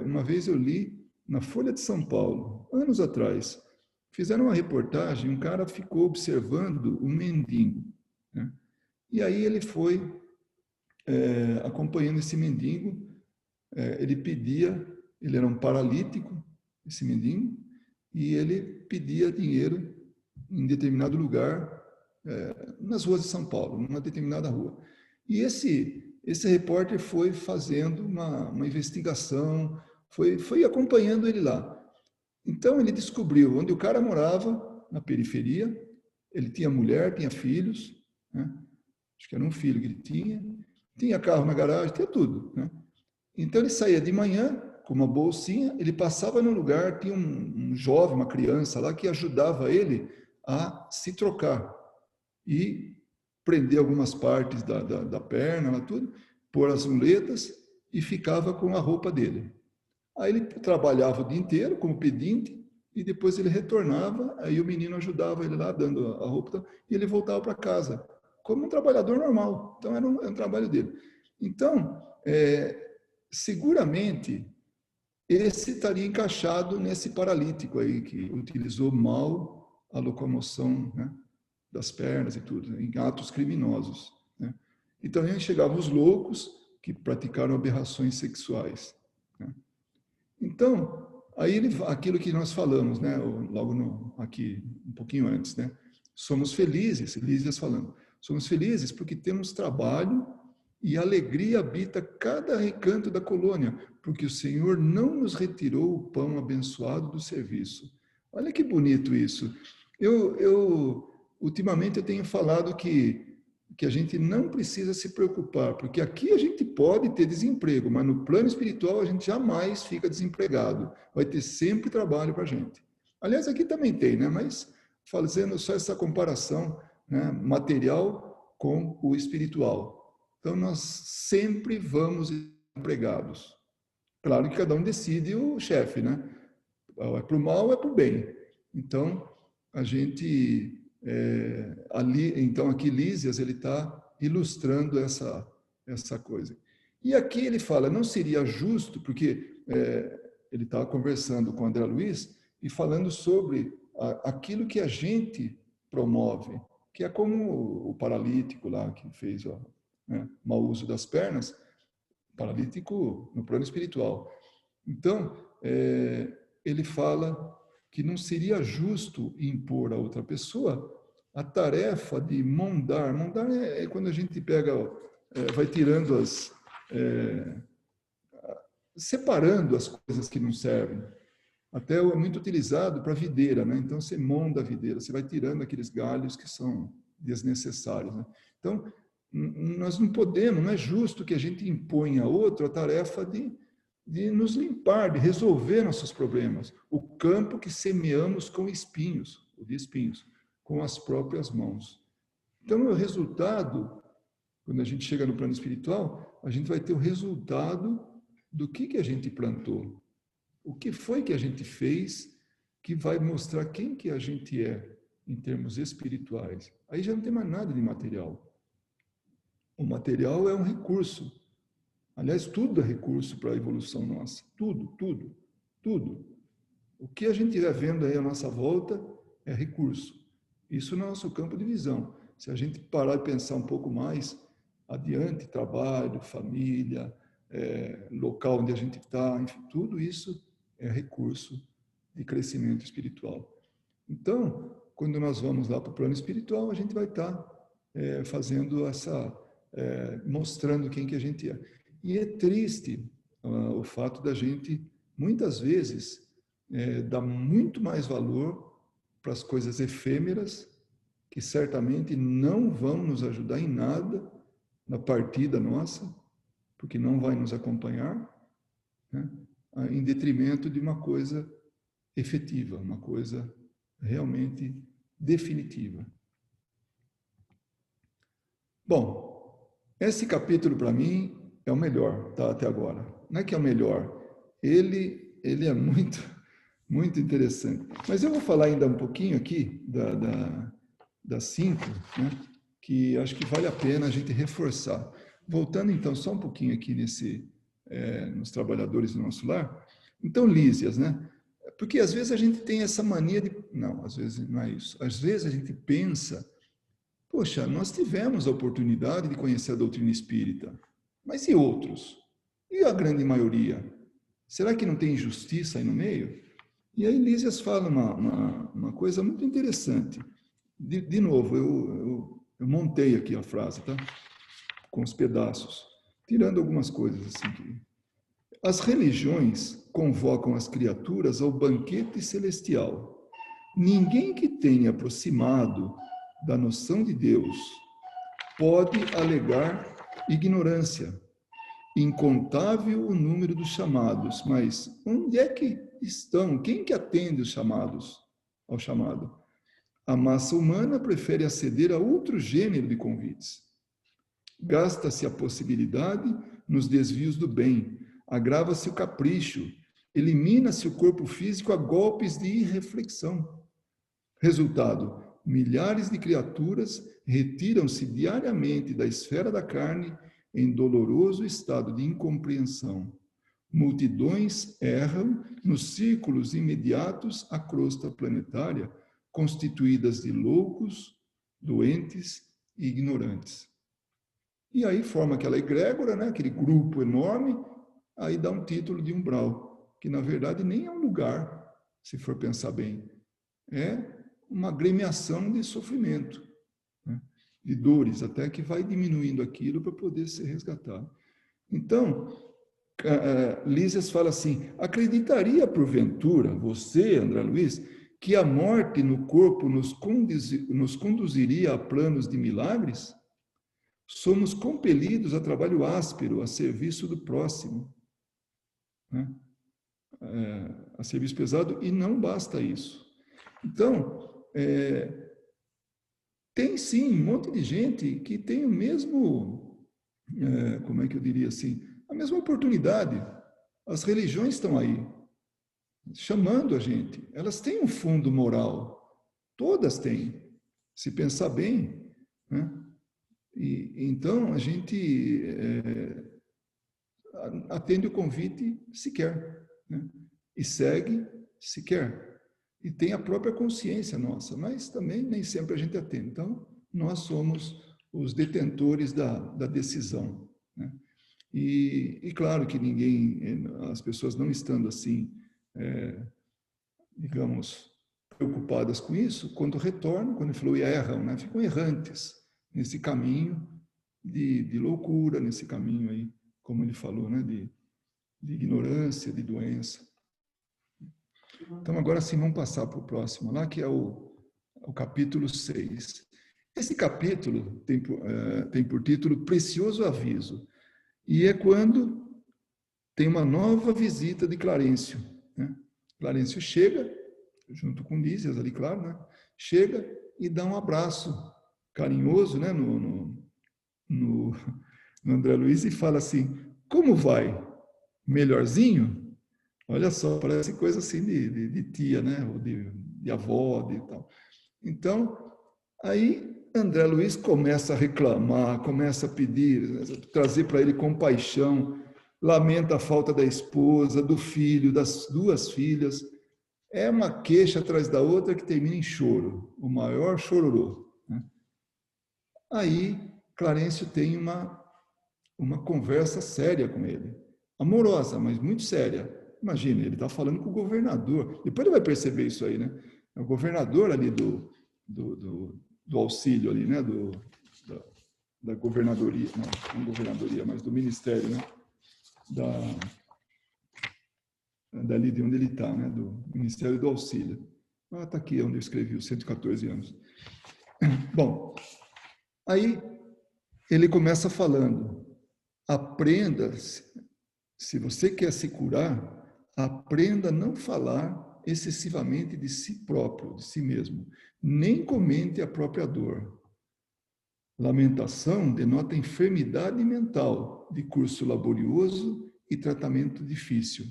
uma vez eu li na Folha de São Paulo, anos atrás, fizeram uma reportagem, um cara ficou observando um mendigo, né? E aí ele foi acompanhando esse mendigo, ele era um paralítico, esse mendigo, e ele pedia dinheiro em determinado lugar, nas ruas de São Paulo, numa determinada rua. E esse repórter foi fazendo uma investigação, foi acompanhando ele lá. Então, ele descobriu onde o cara morava, na periferia, ele tinha mulher, tinha filhos, né? Acho que era um filho que ele tinha carro na garagem, tinha tudo, né? Então, ele saía de manhã com uma bolsinha, ele passava num lugar, tinha um jovem, uma criança lá, que ajudava ele a se trocar e prender algumas partes da perna, lá tudo, pôr as muletas e ficava com a roupa dele. Aí ele trabalhava o dia inteiro como pedinte e depois ele retornava, aí o menino ajudava ele lá, dando a roupa, e ele voltava para casa, como um trabalhador normal. Então, era um trabalho dele. Então, seguramente, esse estaria encaixado nesse paralítico aí, que utilizou mal a locomoção, né, das pernas e tudo, né, em atos criminosos, né? E também chegavam os loucos que praticaram aberrações sexuais, né? Então, aí aquilo que nós falamos, né, logo aqui, um pouquinho antes, né? Somos felizes, Lísias falando, somos felizes porque temos trabalho e alegria habita cada recanto da colônia, porque o Senhor não nos retirou o pão abençoado do serviço. Olha que bonito isso. Ultimamente eu tenho falado que a gente não precisa se preocupar, porque aqui a gente pode ter desemprego, mas no plano espiritual a gente jamais fica desempregado. Vai ter sempre trabalho para a gente. Aliás, aqui também tem, né? Mas fazendo só essa comparação, né, material com o espiritual. Então, nós sempre vamos empregados. Claro que cada um decide o chefe, né? É para o mal ou é para o bem. Então, a gente... então, aqui Lísias, ele está ilustrando essa coisa. E aqui ele fala, não seria justo, porque ele estava conversando com o André Luiz e falando sobre aquilo que a gente promove, que é como o paralítico lá que fez mau uso das pernas, paralítico no plano espiritual. Então, ele fala que não seria justo impor a outra pessoa a tarefa de mondar. Mondar é quando a gente pega, vai tirando separando as coisas que não servem. Até é muito utilizado para videira, né? Então, você monda a videira, você vai tirando aqueles galhos que são desnecessários, né? Então, nós não podemos, não é justo que a gente imponha a outro a tarefa de nos limpar, de resolver nossos problemas. O campo que semeamos com espinhos, com as próprias mãos. Então, o resultado, quando a gente chega no plano espiritual, a gente vai ter o resultado do que a gente plantou. O que foi que a gente fez que vai mostrar quem que a gente é em termos espirituais. Aí já não tem mais nada de material. O material é um recurso. Aliás, tudo é recurso para a evolução nossa. Tudo. O que a gente estiver vendo aí à nossa volta é recurso. Isso no nosso campo de visão. Se a gente parar e pensar um pouco mais adiante, trabalho, família, local onde a gente está, enfim, tudo isso é recurso de crescimento espiritual. Então, quando nós vamos lá para o plano espiritual, a gente vai estar fazendo mostrando quem que a gente é. E é triste o fato da gente, muitas vezes, dar muito mais valor para as coisas efêmeras, que certamente não vão nos ajudar em nada na partida nossa, porque não vai nos acompanhar, né? Em detrimento de uma coisa efetiva, uma coisa realmente definitiva. Bom, esse capítulo para mim é o melhor, tá, até agora. Não é que é o melhor, ele é muito interessante. Mas eu vou falar ainda um pouquinho aqui das 5, né, que acho que vale a pena a gente reforçar. Voltando então só um pouquinho aqui nos trabalhadores do nosso lar. Então, Lísias, né? Porque às vezes a gente tem essa mania de... Não, às vezes não é isso. Às vezes a gente pensa, poxa, nós tivemos a oportunidade de conhecer a doutrina espírita, mas e outros? E a grande maioria? Será que não tem injustiça aí no meio? E aí Lísias fala uma coisa muito interessante. De novo, eu montei aqui a frase, tá? Com os pedaços, tirando algumas coisas assim. As religiões convocam as criaturas ao banquete celestial. Ninguém que tenha aproximado da noção de Deus pode alegar ignorância. Incontável o número dos chamados, mas onde é que estão? Quem que atende os chamados ao chamado? A massa humana prefere aceder a outro gênero de convites. Gasta-se a possibilidade nos desvios do bem, agrava-se o capricho, elimina-se o corpo físico a golpes de irreflexão. Resultado, milhares de criaturas retiram-se diariamente da esfera da carne em doloroso estado de incompreensão. Multidões erram nos círculos imediatos à crosta planetária, constituídas de loucos, doentes e ignorantes. E aí forma aquela egrégora, né? Aquele grupo enorme, aí dá um título de umbral, que na verdade nem é um lugar, se for pensar bem. É uma agremiação de sofrimento, né? De dores, até que vai diminuindo aquilo para poder ser resgatado. Então, Lísias fala assim, acreditaria porventura, você, André Luiz, que a morte no corpo nos conduziria a planos de milagres? Somos compelidos a trabalho áspero, a serviço do próximo, né? A serviço pesado, e não basta isso. Então, tem sim um monte de gente que tem o mesmo, como é que eu diria assim, a mesma oportunidade. As religiões estão aí, chamando a gente. Elas têm um fundo moral, todas têm, se pensar bem, né? E então a gente atende o convite se quer, né? E segue se quer. E tem a própria consciência nossa, mas também nem sempre a gente atende. Então, nós somos os detentores da decisão, né? E claro que ninguém, as pessoas não estando assim, digamos, preocupadas com isso, quando retornam, quando ele falou erram, né? Ficam errantes nesse caminho de loucura, nesse caminho aí, como ele falou, né? De ignorância, de doença. Então, agora sim, vamos passar para o próximo lá, que é o capítulo 6. Esse capítulo tem por título Precioso Aviso. E é quando tem uma nova visita de Clarencio, né? Clarencio chega, junto com Lísias ali, claro, né? Chega e dá um abraço carinhoso, né? no André Luiz e fala assim, como vai? Melhorzinho? Olha só, parece coisa assim de tia, né? Ou de avó, de tal. Então, aí André Luiz começa a reclamar, começa a pedir, trazer para ele compaixão, lamenta a falta da esposa, do filho, das duas filhas. É uma queixa atrás da outra que termina em choro, o maior chororô, né? Aí Clarencio tem uma conversa séria com ele, amorosa, mas muito séria. Imagina, ele está falando com o governador. Depois ele vai perceber isso aí, né? É o governador ali do auxílio ali, né? Da governadoria, não governadoria, mas do ministério, né? Dali de onde ele está, né? Do Ministério do Auxílio. Ah, está aqui onde eu escrevi, os 114 anos. Bom, aí ele começa falando, aprenda, se você quer se curar, aprenda a não falar excessivamente de si próprio, de si mesmo. Nem comente a própria dor. Lamentação denota enfermidade mental de curso laborioso e tratamento difícil.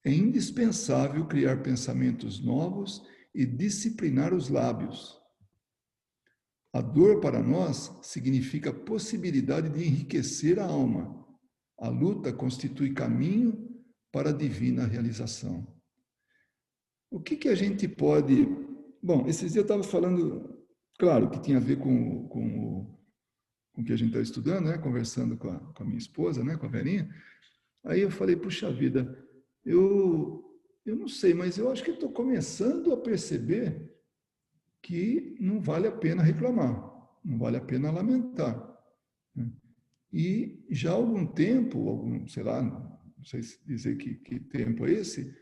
É indispensável criar pensamentos novos e disciplinar os lábios. A dor para nós significa possibilidade de enriquecer a alma. A luta constitui caminho para a divina realização. O que a gente pode... Bom, esses dias eu estava falando, claro, que tinha a ver com o que a gente está estudando, né? Conversando com a minha esposa, né? Com a Verinha. Aí eu falei, puxa vida, eu não sei, mas eu acho que estou começando a perceber que não vale a pena reclamar, não vale a pena lamentar, né? E já há algum tempo, sei lá, não sei dizer que tempo é esse,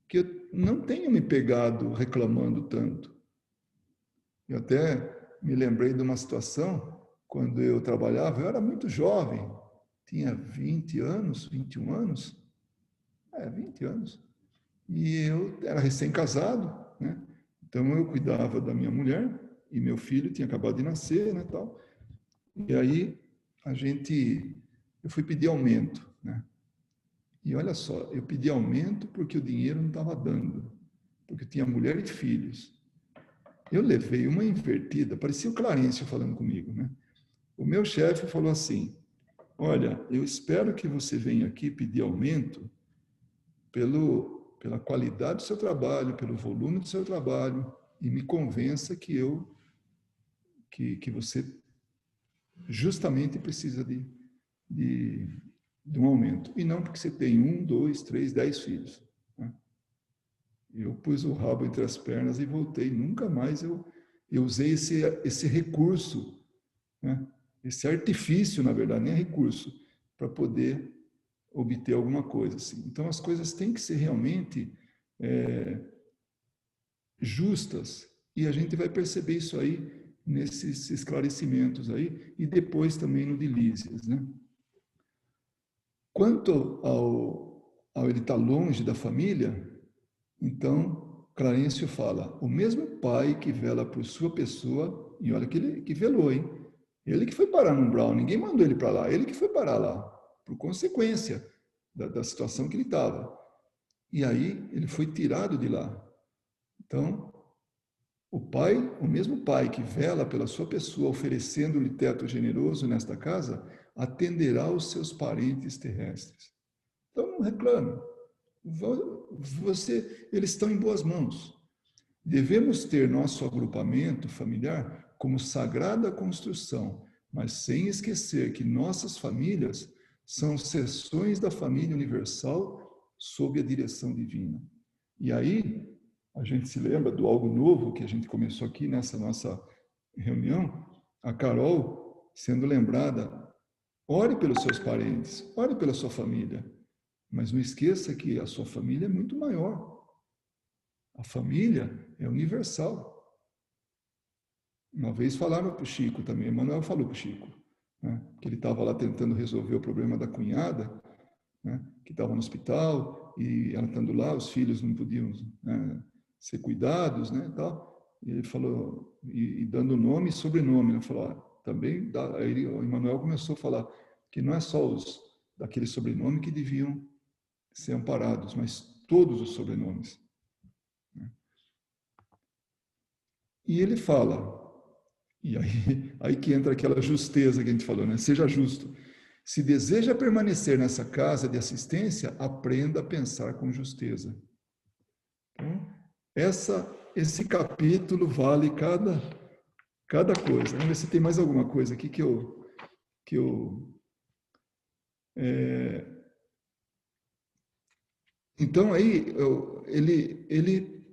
que eu não tenho me pegado reclamando tanto. Eu até me lembrei de uma situação, quando eu trabalhava, eu era muito jovem, tinha 20 anos, 21 anos, 20 anos, e eu era recém-casado, né? Então eu cuidava da minha mulher, e meu filho tinha acabado de nascer, né, tal. E aí eu fui pedir aumento, né? E olha só, eu pedi aumento porque o dinheiro não estava dando, porque eu tinha mulher e filhos. Eu levei uma invertida, parecia o Clarencio falando comigo, né? O meu chefe falou assim, olha, eu espero que você venha aqui pedir aumento pela qualidade do seu trabalho, pelo volume do seu trabalho, e me convença que você justamente precisa de um aumento. E não porque você tem 1, 2, 3, 10 filhos, né? Eu pus o rabo entre as pernas e voltei. Nunca mais eu usei esse recurso, né? Esse artifício, na verdade, nem é recurso, para poder obter alguma coisa assim. Então, as coisas têm que ser realmente justas, e a gente vai perceber isso aí nesses esclarecimentos aí, e depois também no de Lísias, né? Quanto ao ele estar longe da família, então Clarencio fala, o mesmo pai que vela por sua pessoa, e olha que velou, hein? Ele que foi parar no umbral, ninguém mandou ele para lá, ele que foi parar lá, por consequência da situação que ele estava. E aí ele foi tirado de lá. Então, o mesmo pai que vela pela sua pessoa, oferecendo-lhe teto generoso nesta casa, atenderá os seus parentes terrestres. Então não reclame. Eles estão em boas mãos. Devemos ter nosso agrupamento familiar como sagrada construção, mas sem esquecer que nossas famílias são seções da família universal sob a direção divina. E aí, a gente se lembra do algo novo que a gente começou aqui nessa nossa reunião, a Carol sendo lembrada, ore pelos seus parentes, ore pela sua família, mas não esqueça que a sua família é muito maior. A família é universal. Uma vez falaram para o Chico também, Emmanuel falou para o Chico, né, que ele estava lá tentando resolver o problema da cunhada, né, que estava no hospital, e ela estando lá, os filhos não podiam, né, ser cuidados, né, tal. E ele falou, e dando nome e sobrenome, ele falou, também, aí o Emmanuel começou a falar que não é só os daquele sobrenome que deviam ser amparados, mas todos os sobrenomes. E ele fala, e aí que entra aquela justeza que a gente falou, né? Seja justo. Se deseja permanecer nessa casa de assistência, aprenda a pensar com justeza. Então, esse capítulo vale cada coisa. Vamos ver se tem mais alguma coisa aqui que eu Então, aí, ele,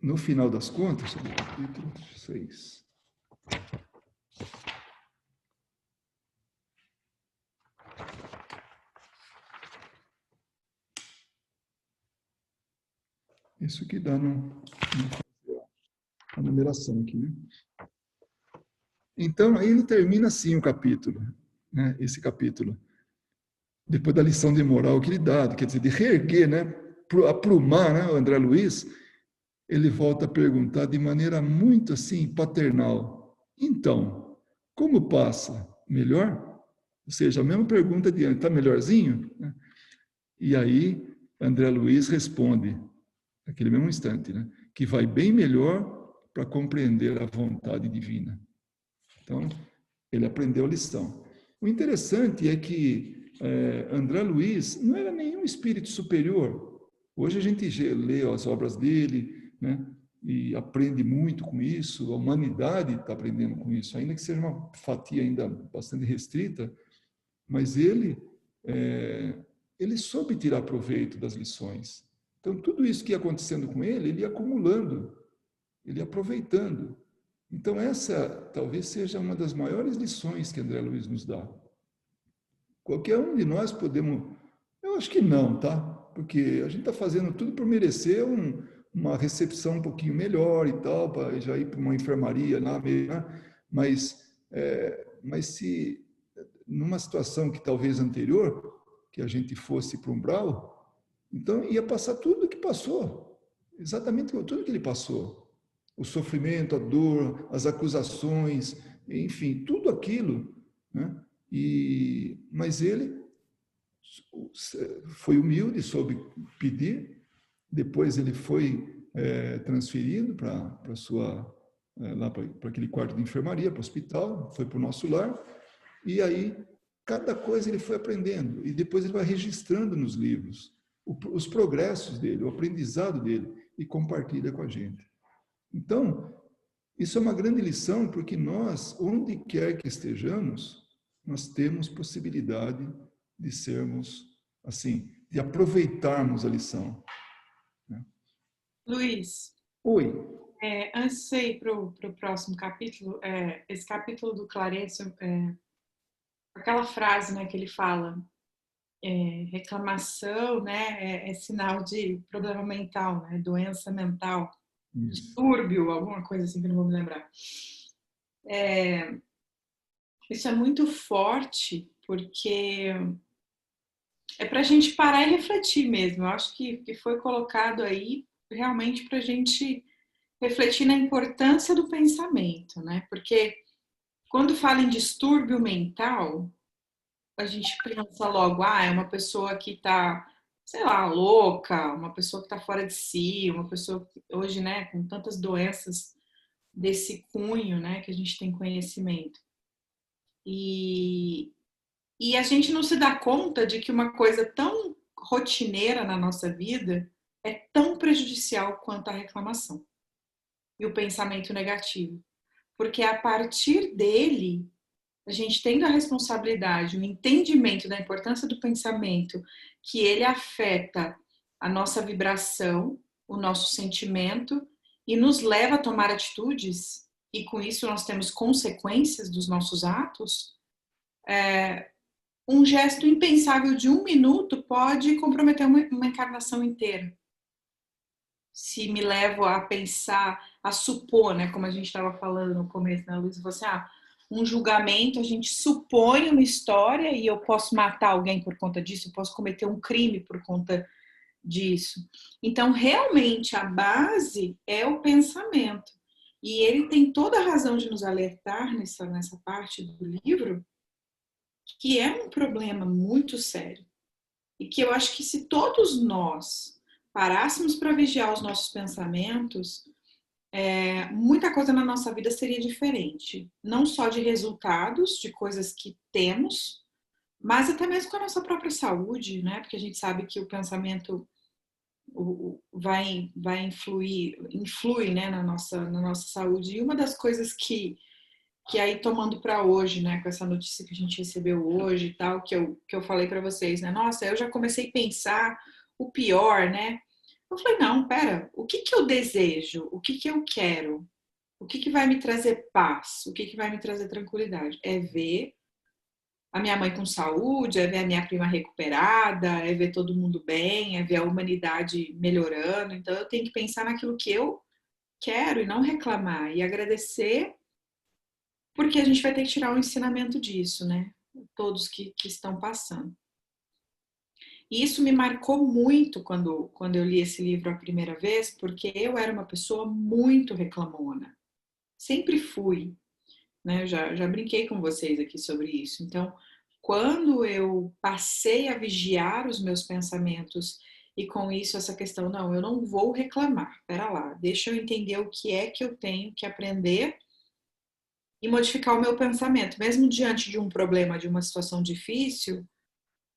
no final das contas, sobre o capítulo 6. Isso que dá a numeração aqui, né? Então, aí ele termina assim o capítulo, né? Esse capítulo. Depois da lição de moral que ele dá, quer dizer, de reerguer, né? Aprumar, né? O André Luiz, ele volta a perguntar de maneira muito assim, paternal. Então, como passa? Melhor? Ou seja, a mesma pergunta de antes, está melhorzinho? E aí, André Luiz responde, naquele mesmo instante, né? Que vai bem melhor para compreender a vontade divina. Então, ele aprendeu a lição. O interessante é que André Luiz não era nenhum espírito superior. Hoje a gente lê as obras dele, né, e aprende muito com isso, a humanidade está aprendendo com isso, ainda que seja uma fatia ainda bastante restrita, mas ele soube tirar proveito das lições. Então, tudo isso que ia acontecendo com ele ia acumulando, ele ia aproveitando. Então, essa talvez seja uma das maiores lições que André Luiz nos dá. Qualquer um de nós podemos... Eu acho que não, tá? Porque a gente está fazendo tudo por merecer uma recepção um pouquinho melhor e tal, para já ir para uma enfermaria lá mesmo, né? Mas se numa situação que talvez anterior, que a gente fosse para um umbral, então ia passar tudo o que passou, exatamente tudo que ele passou. O sofrimento, a dor, as acusações, enfim, tudo aquilo, né? Mas ele foi humilde, soube pedir, depois ele foi transferido para aquele quarto de enfermaria, para o hospital, foi para o nosso lar, e aí cada coisa ele foi aprendendo, e depois ele vai registrando nos livros os progressos dele, o aprendizado dele, e compartilha com a gente. Então, isso é uma grande lição, porque nós, onde quer que estejamos, nós temos possibilidade de sermos, assim, de aproveitarmos a lição. Né? Luiz. Oi. Antes de ir para o próximo capítulo, esse capítulo do Clarencio, aquela frase, né, que ele fala, reclamação, né, é sinal de problema mental, né, doença mental, distúrbio, alguma coisa assim que eu não vou me lembrar. Isso é muito forte, porque é para a gente parar e refletir mesmo. Eu acho que foi colocado aí realmente para a gente refletir na importância do pensamento, né? Porque quando fala em distúrbio mental, a gente pensa logo, é uma pessoa que está, sei lá, louca, uma pessoa que está fora de si, uma pessoa que hoje, né, com tantas doenças desse cunho, né, que a gente tem conhecimento. E a gente não se dá conta de que uma coisa tão rotineira na nossa vida é tão prejudicial quanto a reclamação e o pensamento negativo. Porque a partir dele, a gente tendo a responsabilidade, o entendimento da importância do pensamento, que ele afeta a nossa vibração, o nosso sentimento e nos leva a tomar atitudes, e com isso nós temos consequências dos nossos atos, um gesto impensável de 1 minuto pode comprometer uma encarnação inteira. Se me levo a pensar, a supor, né, como a gente estava falando no começo, né, Luiz, você, um julgamento, a gente supõe uma história e eu posso matar alguém por conta disso, eu posso cometer um crime por conta disso. Então, realmente, a base é o pensamento. E ele tem toda a razão de nos alertar nessa parte do livro, que é um problema muito sério. E que eu acho que se todos nós parássemos para vigiar os nossos pensamentos, muita coisa na nossa vida seria diferente. Não só de resultados, de coisas que temos, mas até mesmo com a nossa própria saúde, né? Porque a gente sabe que o pensamento vai influi, né, na nossa saúde. E uma das coisas que aí tomando para hoje, né, com essa notícia que a gente recebeu hoje e tal, que eu falei para vocês, né, nossa, eu já comecei a pensar o pior, né? Eu falei, não, pera, o que eu desejo? O que eu quero? O que vai me trazer paz? O que vai me trazer tranquilidade? É ver a minha mãe com saúde, é ver a minha prima recuperada, é ver todo mundo bem, é ver a humanidade melhorando. Então eu tenho que pensar naquilo que eu quero e não reclamar e agradecer, porque a gente vai ter que tirar um ensinamento disso, né? Todos que estão passando. E isso me marcou muito quando eu li esse livro a primeira vez, porque eu era uma pessoa muito reclamona. Sempre fui, né? Eu já brinquei com vocês aqui sobre isso. Então, quando eu passei a vigiar os meus pensamentos e com isso essa questão, não, eu não vou reclamar, pera lá, deixa eu entender o que é que eu tenho que aprender e modificar o meu pensamento, mesmo diante de um problema, de uma situação difícil,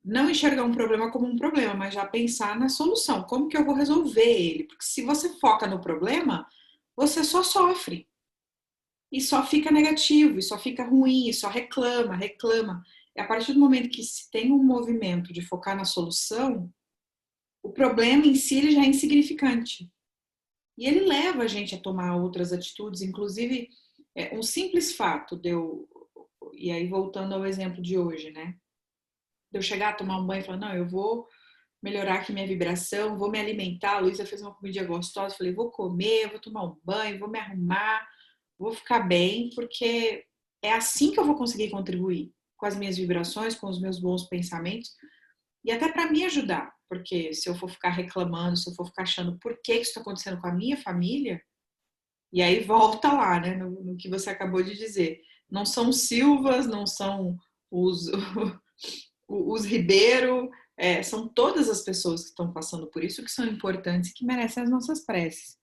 não enxergar um problema como um problema, mas já pensar na solução, como que eu vou resolver ele, porque se você foca no problema, você só sofre, e só fica negativo, e só fica ruim, e só reclama. E a partir do momento que se tem um movimento de focar na solução, o problema em si ele já é insignificante, e ele leva a gente a tomar outras atitudes, inclusive um simples fato de eu, e aí voltando ao exemplo de hoje, né, de eu chegar a tomar um banho e falar, não, eu vou melhorar aqui minha vibração, vou me alimentar, a Luísa fez uma comidinha gostosa, falei, vou comer, vou tomar um banho, vou me arrumar, vou ficar bem, porque é assim que eu vou conseguir contribuir com as minhas vibrações, com os meus bons pensamentos, e até para me ajudar, porque se eu for ficar reclamando, se eu for ficar achando por que isso está acontecendo com a minha família, e aí volta lá, né, no que você acabou de dizer, não são os Silvas, não são os Ribeiro, são todas as pessoas que estão passando por isso, que são importantes, que merecem as nossas preces.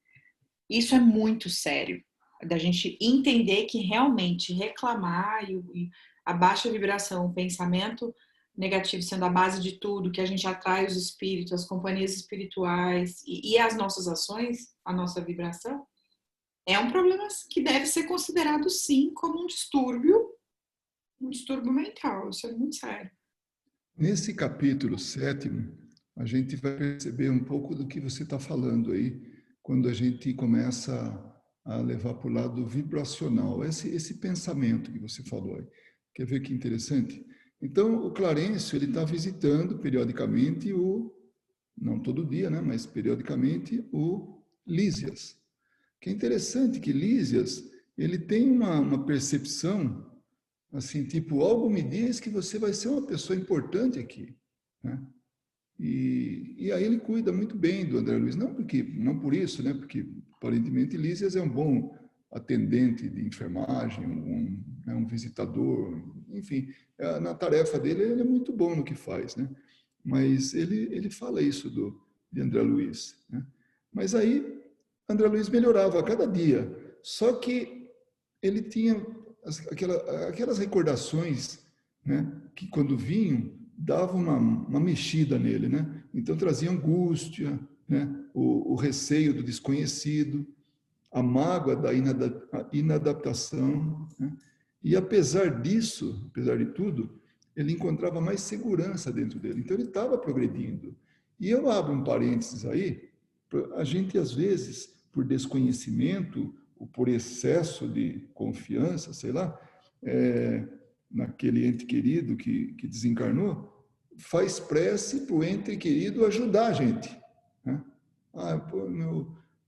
Isso é muito sério, da gente entender que realmente reclamar e a baixa vibração, o pensamento negativo sendo a base de tudo, que a gente atrai os espíritos, as companhias espirituais e as nossas ações, a nossa vibração, é um problema que deve ser considerado sim como um distúrbio mental, isso é muito sério. Nesse capítulo 7º, a gente vai perceber um pouco do que você está falando aí, quando a gente começa a levar para o lado vibracional, esse pensamento que você falou aí. Quer ver que interessante? Então, o Clarencio, ele está visitando periodicamente não todo dia, né, mas periodicamente, o Lísias. Que é interessante que Lísias, ele tem uma percepção assim, tipo, algo me diz que você vai ser uma pessoa importante aqui, né? E aí ele cuida muito bem do André Luiz, não por isso, né? Porque aparentemente Lísias é um bom atendente de enfermagem, um visitador, enfim, na tarefa dele ele é muito bom no que faz, né? Mas ele fala isso de André Luiz, né? Mas aí André Luiz melhorava a cada dia. Só que ele tinha aquelas recordações, né, que quando vinham, davam uma mexida nele, né? Então trazia angústia, né, o receio do desconhecido, a mágoa da inadaptação, né? E apesar disso, apesar de tudo, ele encontrava mais segurança dentro dele. Então ele estava progredindo. E eu abro um parênteses aí, a gente às vezes, por desconhecimento ou por excesso de confiança, sei lá, naquele ente querido que desencarnou, faz prece para o ente querido ajudar a gente, né? Ah, pô,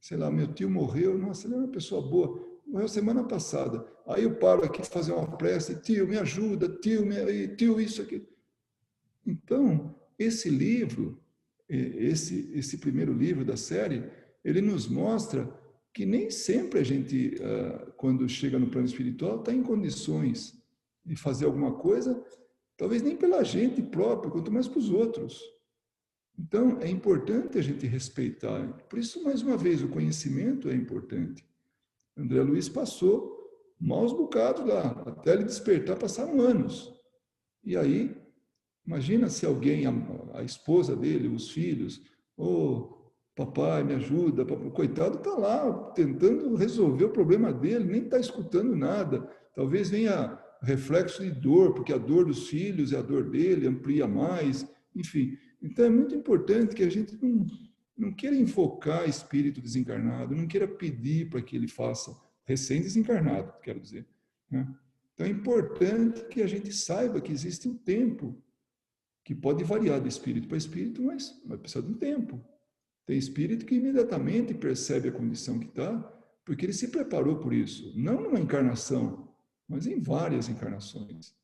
sei lá, meu tio morreu, nossa, ele é uma pessoa boa, morreu semana passada. Aí eu paro aqui para fazer uma prece, tio, me ajuda, tio, isso aqui. Então, esse livro, esse primeiro livro da série, ele nos mostra que nem sempre a gente, quando chega no plano espiritual, está em condições de fazer alguma coisa, talvez nem pela gente própria, quanto mais para os outros. Então, é importante a gente respeitar. Por isso, mais uma vez, o conhecimento é importante. André Luiz passou maus bocados lá, até ele despertar, passaram anos. E aí, imagina se alguém, a esposa dele, os filhos, papai, me ajuda, papai. Coitado está lá tentando resolver o problema dele, nem está escutando nada. Talvez venha reflexo de dor, porque a dor dos filhos é a dor dele, amplia mais, enfim. Então é muito importante que a gente não queira enfocar espírito desencarnado, não queira pedir para que ele faça, recém-desencarnado, quero dizer, né? Então é importante que a gente saiba que existe um tempo que pode variar de espírito para espírito, mas vai precisar de um tempo. Tem espírito que imediatamente percebe a condição que está, porque ele se preparou por isso, não numa encarnação, mas em várias encarnações,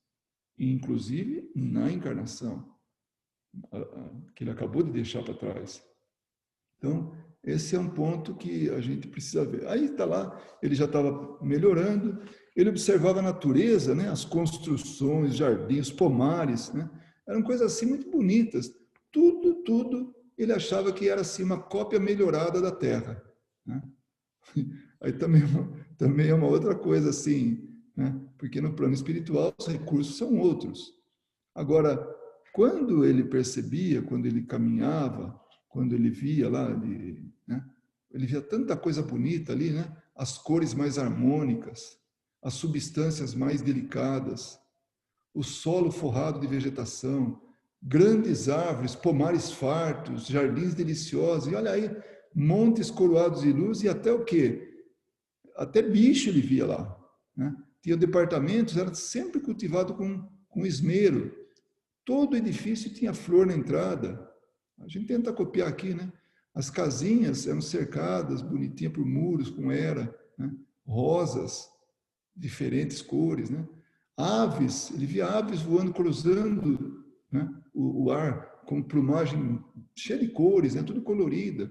inclusive na encarnação que ele acabou de deixar para trás. Então, esse é um ponto que a gente precisa ver. Aí está lá, ele já estava melhorando, ele observava a natureza, né, as construções, jardins, pomares, né, eram coisas assim muito bonitas. Tudo, ele achava que era assim uma cópia melhorada da Terra, né? Aí também é uma outra coisa assim, né? Porque no plano espiritual os recursos são outros. Agora, quando ele percebia, quando ele caminhava, quando ele via lá, né? Ele via tanta coisa bonita ali, né? As cores mais harmônicas, as substâncias mais delicadas, o solo forrado de vegetação, grandes árvores, pomares fartos, jardins deliciosos, e olha aí, montes coroados de luz e até o quê? Até bicho ele via lá, né? Tinha departamentos, era sempre cultivado com esmero. Todo edifício tinha flor na entrada. A gente tenta copiar aqui, né? As casinhas eram cercadas, bonitinhas por muros, com era, né? Rosas, diferentes cores, né? Aves, ele via aves voando, cruzando, né, o ar com plumagem cheia de cores, né, tudo colorida.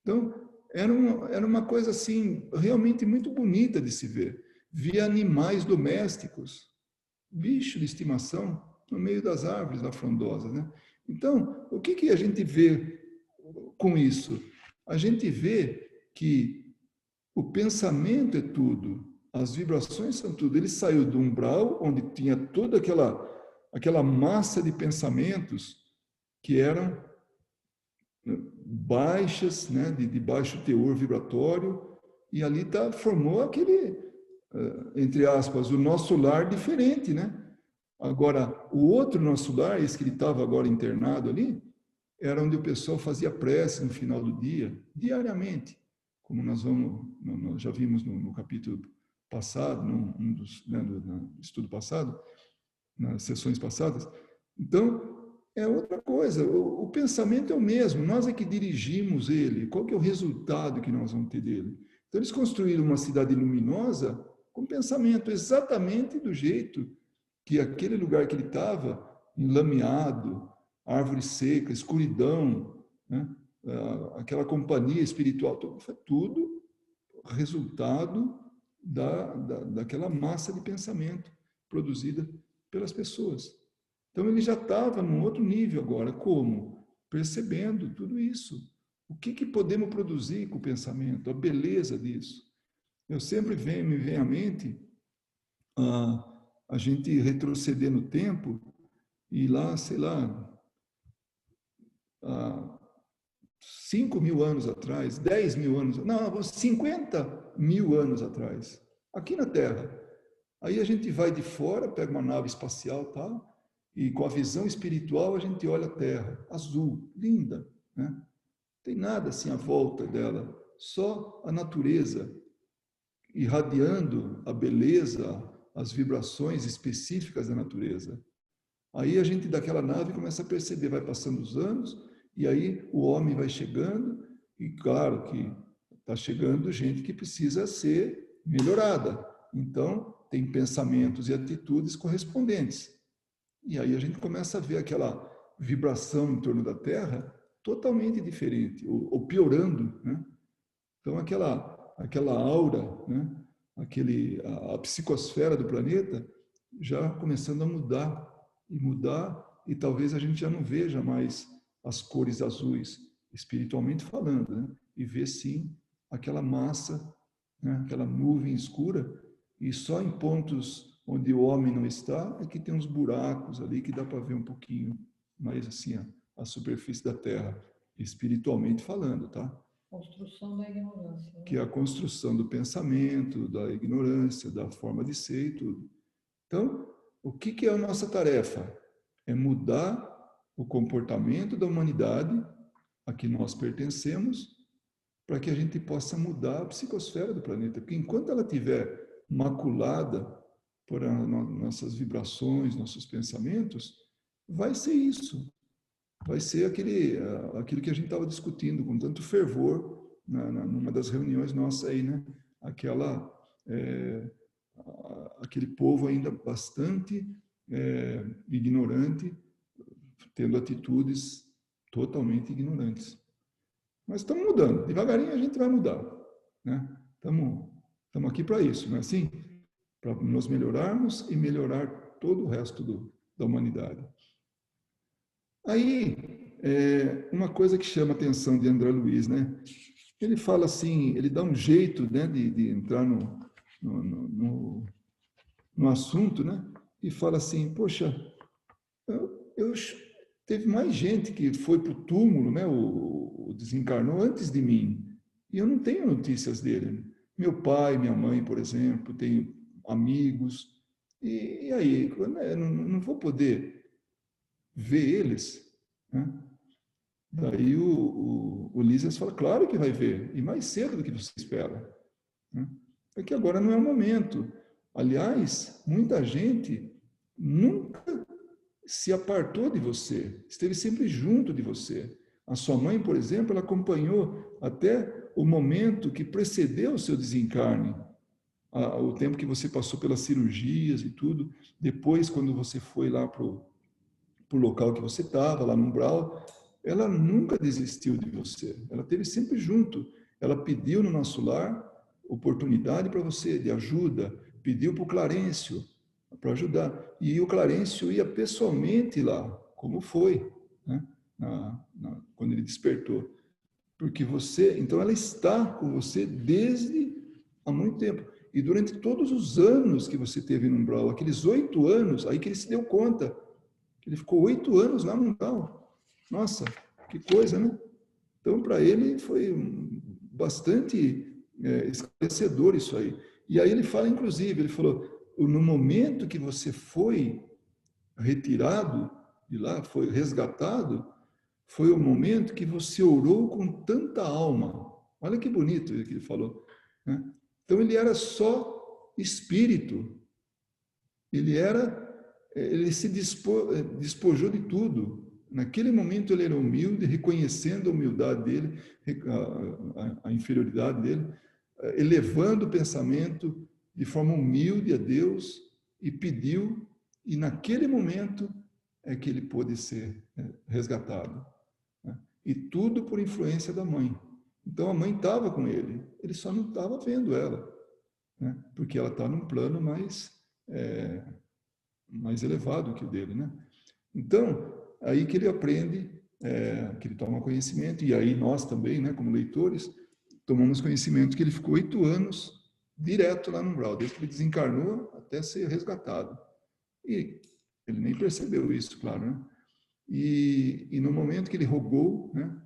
Então, era uma coisa assim, realmente muito bonita de se ver. Via animais domésticos, bicho de estimação, no meio das árvores lá frondosas, né? Então, o que a gente vê com isso? A gente vê que o pensamento é tudo, as vibrações são tudo. Ele saiu do umbral, onde tinha toda aquela massa de pensamentos que eram baixas, né, de baixo teor vibratório, e ali formou aquele, entre aspas, o nosso lar diferente, né? Agora, o outro nosso lar, esse que ele estava agora internado ali, era onde o pessoal fazia prece no final do dia, diariamente, como nós já vimos no capítulo passado, no estudo passado, nas sessões passadas. Então, é outra coisa, o pensamento é o mesmo, nós é que dirigimos ele, qual que é o resultado que nós vamos ter dele? Então, eles construíram uma cidade luminosa com pensamento exatamente do jeito que aquele lugar que ele estava, enlameado, árvore seca, escuridão, né? Aquela companhia espiritual, foi tudo resultado daquela massa de pensamento produzida pelas pessoas. Então, ele já estava num outro nível agora. Como? Percebendo tudo isso. O que podemos produzir com o pensamento? A beleza disso. Eu sempre me vem à mente a gente retroceder no tempo e lá, sei lá, 5.000 anos atrás, 10.000 anos, não, 50.000 anos atrás, aqui na Terra. Aí a gente vai de fora, pega uma nave espacial e tal, e com a visão espiritual a gente olha a Terra, azul, linda, né? Não tem nada assim à volta dela, só a natureza irradiando a beleza, as vibrações específicas da natureza. Aí a gente daquela nave começa a perceber, vai passando os anos, e aí o homem vai chegando, e claro que está chegando gente que precisa ser melhorada. Então, tem pensamentos e atitudes correspondentes. E aí a gente começa a ver aquela vibração em torno da Terra totalmente diferente, ou piorando, né? Então, aquela aura, né? A psicosfera do planeta já começando a mudar, e talvez a gente já não veja mais as cores azuis, espiritualmente falando, né? E vê sim aquela massa, né? Aquela nuvem escura, e só em pontos onde o homem não está é que tem uns buracos ali que dá para ver um pouquinho mais assim a superfície da Terra, espiritualmente falando, tá? Construção da ignorância. Né? Que é a construção do pensamento, da ignorância, da forma de ser e tudo. Então, o que é a nossa tarefa? É mudar o comportamento da humanidade a que nós pertencemos, para que a gente possa mudar a psicosfera do planeta. Porque enquanto ela estiver maculada por nossas vibrações, nossos pensamentos, vai ser isso. Vai ser aquilo que a gente estava discutindo com tanto fervor numa das reuniões nossas aí, né? Aquele povo ainda bastante ignorante, tendo atitudes totalmente ignorantes. Mas estamos mudando, devagarinho a gente vai mudar, né? Estamos aqui para isso, não é assim? Para nos melhorarmos e melhorar todo o resto da humanidade. Aí, uma coisa que chama a atenção de André Luiz, né? Ele fala assim, ele dá um jeito, né, de entrar no assunto, né? E fala assim, poxa, teve mais gente que foi para o túmulo, né? O desencarnou antes de mim, e eu não tenho notícias dele. Meu pai, minha mãe, por exemplo, tenho amigos, e aí, eu não vou poder ver eles, né? Daí o Lísias fala, claro que vai ver, e mais cedo do que você espera, né? É que agora não é o momento. Aliás, muita gente nunca se apartou de você, esteve sempre junto de você. A sua mãe, por exemplo, ela acompanhou até o momento que precedeu o seu desencarne, o tempo que você passou pelas cirurgias e tudo. Depois, quando você foi lá para o local que você estava, lá no umbral, ela nunca desistiu de você. Ela esteve sempre junto. Ela pediu no nosso lar oportunidade para você, de ajuda. Pediu para o Clarencio para ajudar. E o Clarencio ia pessoalmente lá, como foi, né? Quando ele despertou. Porque você, então ela está com você desde há muito tempo. E durante todos os anos que você teve no umbral, aqueles 8 anos, aí que ele se deu conta. Ele ficou 8 anos lá no umbral. Nossa, que coisa, né? Então, para ele foi bastante esclarecedor isso aí. E aí ele fala, inclusive, ele falou, no momento que você foi retirado de lá, foi resgatado, foi o momento que você orou com tanta alma. Olha que bonito o que ele falou, né? Então, ele era só espírito. Ele se despojou de tudo. Naquele momento ele era humilde, reconhecendo a humildade dele, a inferioridade dele, elevando o pensamento de forma humilde a Deus, e pediu, e naquele momento é que ele pôde ser resgatado. E tudo por influência da mãe. Então a mãe estava com ele só não estava vendo ela, né? Porque ela está num plano mais elevado que o dele, né? Então, aí que ele aprende, que ele toma conhecimento, e aí nós também, né, como leitores, tomamos conhecimento que ele ficou 8 anos direto lá no umbral, desde que ele desencarnou até ser resgatado. E ele nem percebeu isso, claro, né? E no momento que ele rogou, né,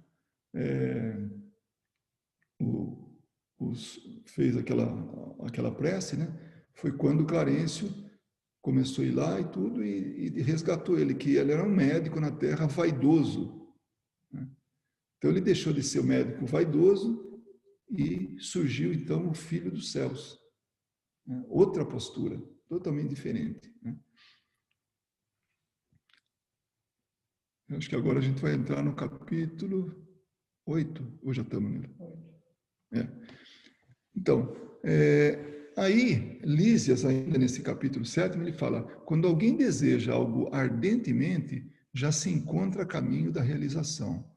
fez aquela prece, né, foi quando Clarencio começou a ir lá e tudo, e resgatou ele, que ele era um médico na Terra vaidoso, né? Então ele deixou de ser o médico vaidoso e surgiu então o Filho dos Céus, né? Outra postura, totalmente diferente, né? Eu acho que agora a gente vai entrar no capítulo 8, ou já estamos nele? Então, aí, Lísias, ainda nesse capítulo 7, ele fala, quando alguém deseja algo ardentemente, já se encontra a caminho da realização.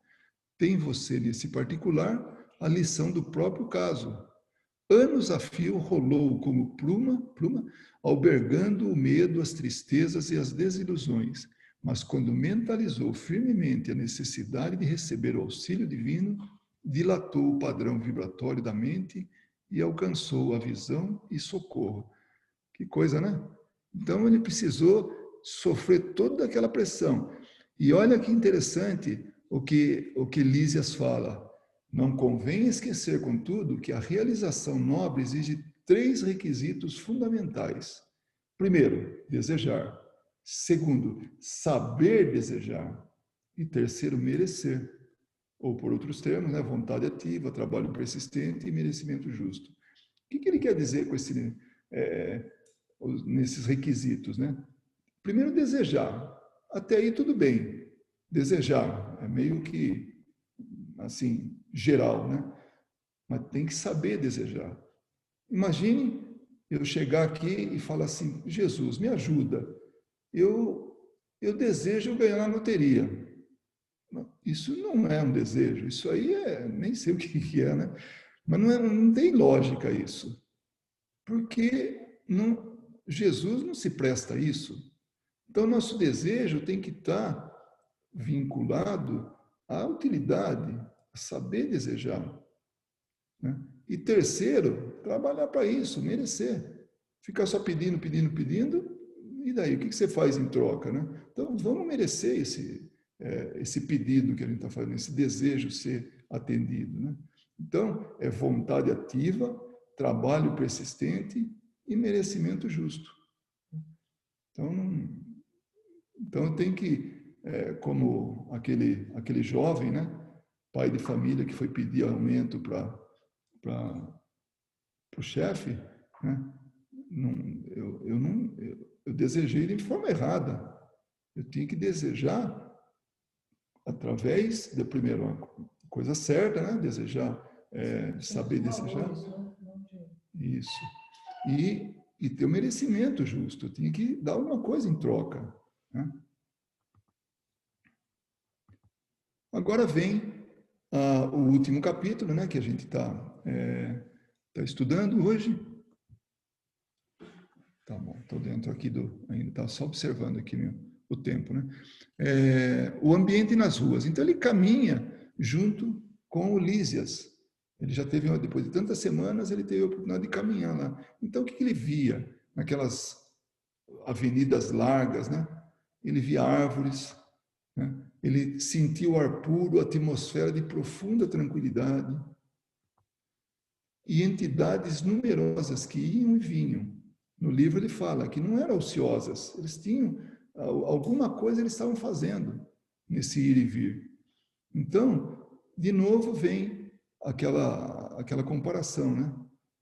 Tem você, nesse particular, a lição do próprio caso. Anos a fio rolou como pluma, albergando o medo, as tristezas e as desilusões. Mas quando mentalizou firmemente a necessidade de receber o auxílio divino, dilatou o padrão vibratório da mente e alcançou a visão e socorro. Que coisa, né? Então ele precisou sofrer toda aquela pressão. E olha que interessante o que Lísias fala. Não convém esquecer, contudo, que a realização nobre exige 3 requisitos fundamentais. Primeiro, desejar. Segundo, saber desejar. E terceiro, merecer. Ou, por outros termos, né, vontade ativa, trabalho persistente e merecimento justo. O que ele quer dizer com nesses requisitos, né? Primeiro, desejar. Até aí tudo bem. Desejar é meio que, assim, geral, né? Mas tem que saber desejar. Imagine eu chegar aqui e falar assim, Jesus, me ajuda. Eu desejo ganhar na loteria. Isso não é um desejo, isso aí nem sei o que é, né? Mas não tem lógica isso. Porque Jesus não se presta a isso. Então, nosso desejo tem que estar vinculado à utilidade, a saber desejar, né? E terceiro, trabalhar para isso, merecer. Ficar só pedindo, e daí? O que você faz em troca, né? Então, vamos merecer esse pedido que a gente está fazendo, esse desejo ser atendido, né? Então, é vontade ativa, trabalho persistente e merecimento justo. Então tem que, como aquele jovem, né, pai de família que foi pedir aumento para o chefe, né, eu desejei de forma errada. Eu tinha que desejar através da primeira coisa certa, né, desejar, saber desejar. Isso. E ter o merecimento justo. Eu tinha que dar alguma coisa em troca, né? Agora vem o último capítulo, né, que a gente está estudando hoje. Tá bom, estou dentro aqui ainda está só observando aqui o tempo, né? O ambiente nas ruas. Então ele caminha junto com o Lísias. Ele já teve, depois de tantas semanas, ele teve a oportunidade de caminhar lá. Então, o que ele via naquelas avenidas largas, né? Ele via árvores, né? Ele sentia o ar puro, a atmosfera de profunda tranquilidade e entidades numerosas que iam e vinham. No livro ele fala que não eram ociosas, eles tinham alguma coisa, eles estavam fazendo nesse ir e vir. Então, de novo vem aquela comparação, né?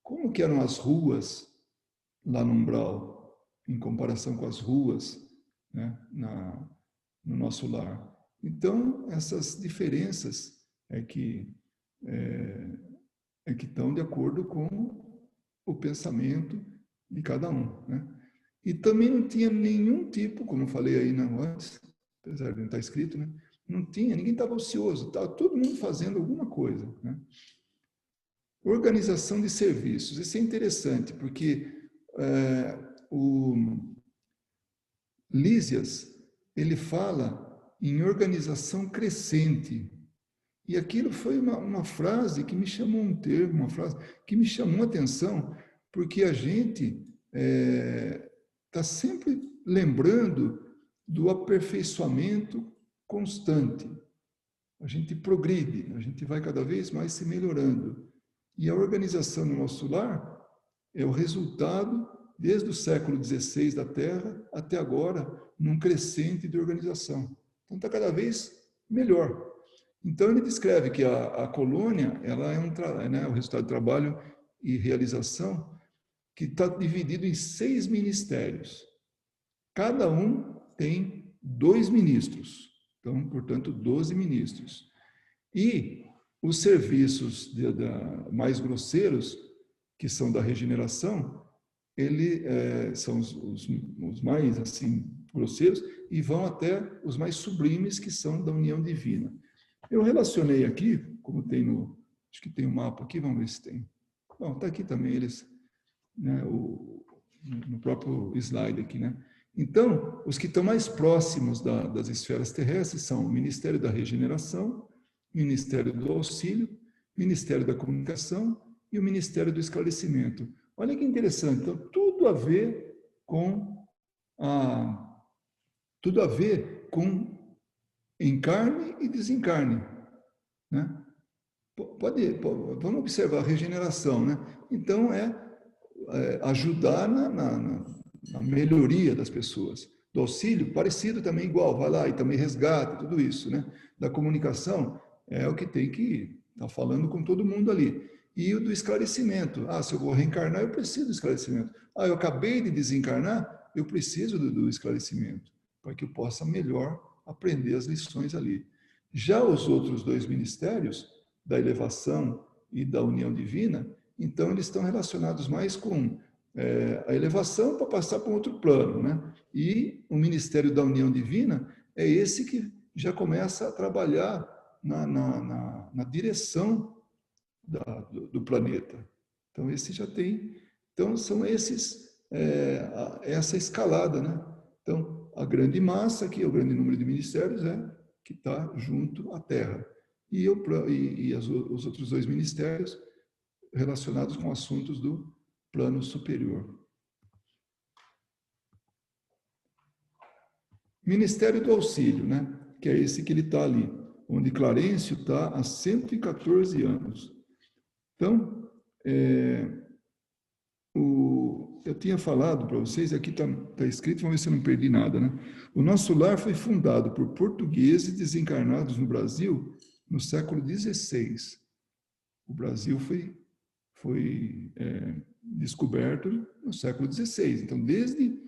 Como que eram as ruas lá no umbral, em comparação com as ruas, né, no nosso lar. Então, essas diferenças é que estão de acordo com o pensamento de cada um, né? E também não tinha nenhum tipo, como eu falei aí antes, apesar de não estar escrito, né? Não tinha, ninguém estava ocioso, estava todo mundo fazendo alguma coisa, né? Organização de serviços, isso é interessante, porque o Lísias, ele fala em organização crescente, e aquilo foi uma frase que me chamou uma frase que me chamou a atenção, porque a gente está sempre lembrando do aperfeiçoamento constante. A gente progride, a gente vai cada vez mais se melhorando. E a organização no nosso lar é o resultado, desde o século XVI da Terra até agora, num crescente de organização. Então está cada vez melhor. Então ele descreve que a colônia ela é o resultado de trabalho e realização que está dividido em 6 ministérios. Cada um tem 2 ministros. Então, portanto, 12 ministros. E os serviços mais grosseiros, que são da regeneração, são os mais assim grosseiros e vão até os mais sublimes, que são da união divina. Eu relacionei aqui, como tem acho que tem um mapa aqui, vamos ver se tem. Bom, está aqui também eles, né, no próprio slide aqui, né? Então, os que estão mais próximos das esferas terrestres são o Ministério da Regeneração, o Ministério do Auxílio, o Ministério da Comunicação e o Ministério do Esclarecimento. Olha que interessante, então, tudo a ver com encarne e desencarne, né? Vamos observar a regeneração, né? Então, ajudar na melhoria das pessoas. Do auxílio, parecido também, igual, vai lá e também resgata, tudo isso, né? Da comunicação, é o que tem que estar falando com todo mundo ali. E o do esclarecimento. Se eu vou reencarnar, eu preciso do esclarecimento. Eu acabei de desencarnar, eu preciso do esclarecimento, para que eu possa melhor aprender as lições ali. Já os outros 2 ministérios, da elevação e da união divina, então eles estão relacionados mais com a elevação para passar para um outro plano, né? E o Ministério da União Divina é esse que já começa a trabalhar na direção do planeta. Então, esse já tem. Então, são essa escalada, né? Então, a grande massa, que é o grande número de ministérios, que está junto à Terra. E os outros 2 ministérios relacionados com assuntos do plano superior. Ministério do Auxílio, né? Que é esse que ele está ali, onde Clarencio está há 114 anos. Então, eu tinha falado para vocês, aqui está escrito, vamos ver se eu não perdi nada, né? O nosso lar foi fundado por portugueses desencarnados no Brasil no século XVI. O Brasil foi descoberto no século XVI. Então, desde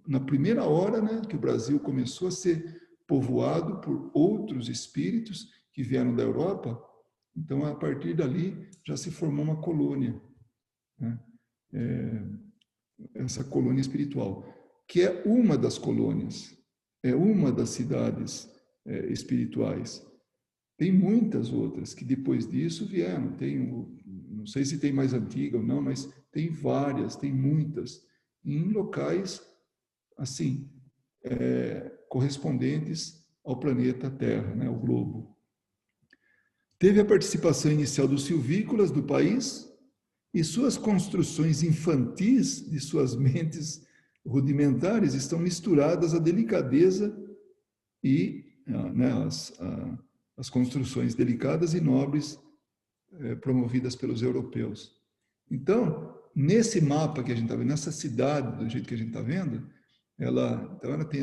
na primeira hora, né, que o Brasil começou a ser povoado por outros espíritos que vieram da Europa, então, a partir dali, já se formou uma colônia, né? Essa colônia espiritual, que é uma das colônias, é uma das cidades espirituais. Tem muitas outras que depois disso vieram. Não sei se tem mais antiga ou não, mas tem várias, tem muitas, em locais assim, correspondentes ao planeta Terra, né, o globo. Teve a participação inicial dos silvícolas do país e suas construções infantis de suas mentes rudimentares estão misturadas à delicadeza e né, as construções delicadas e nobres promovidas pelos europeus. Então, nesse mapa que a gente está vendo, nessa cidade, do jeito que a gente está vendo, ela tem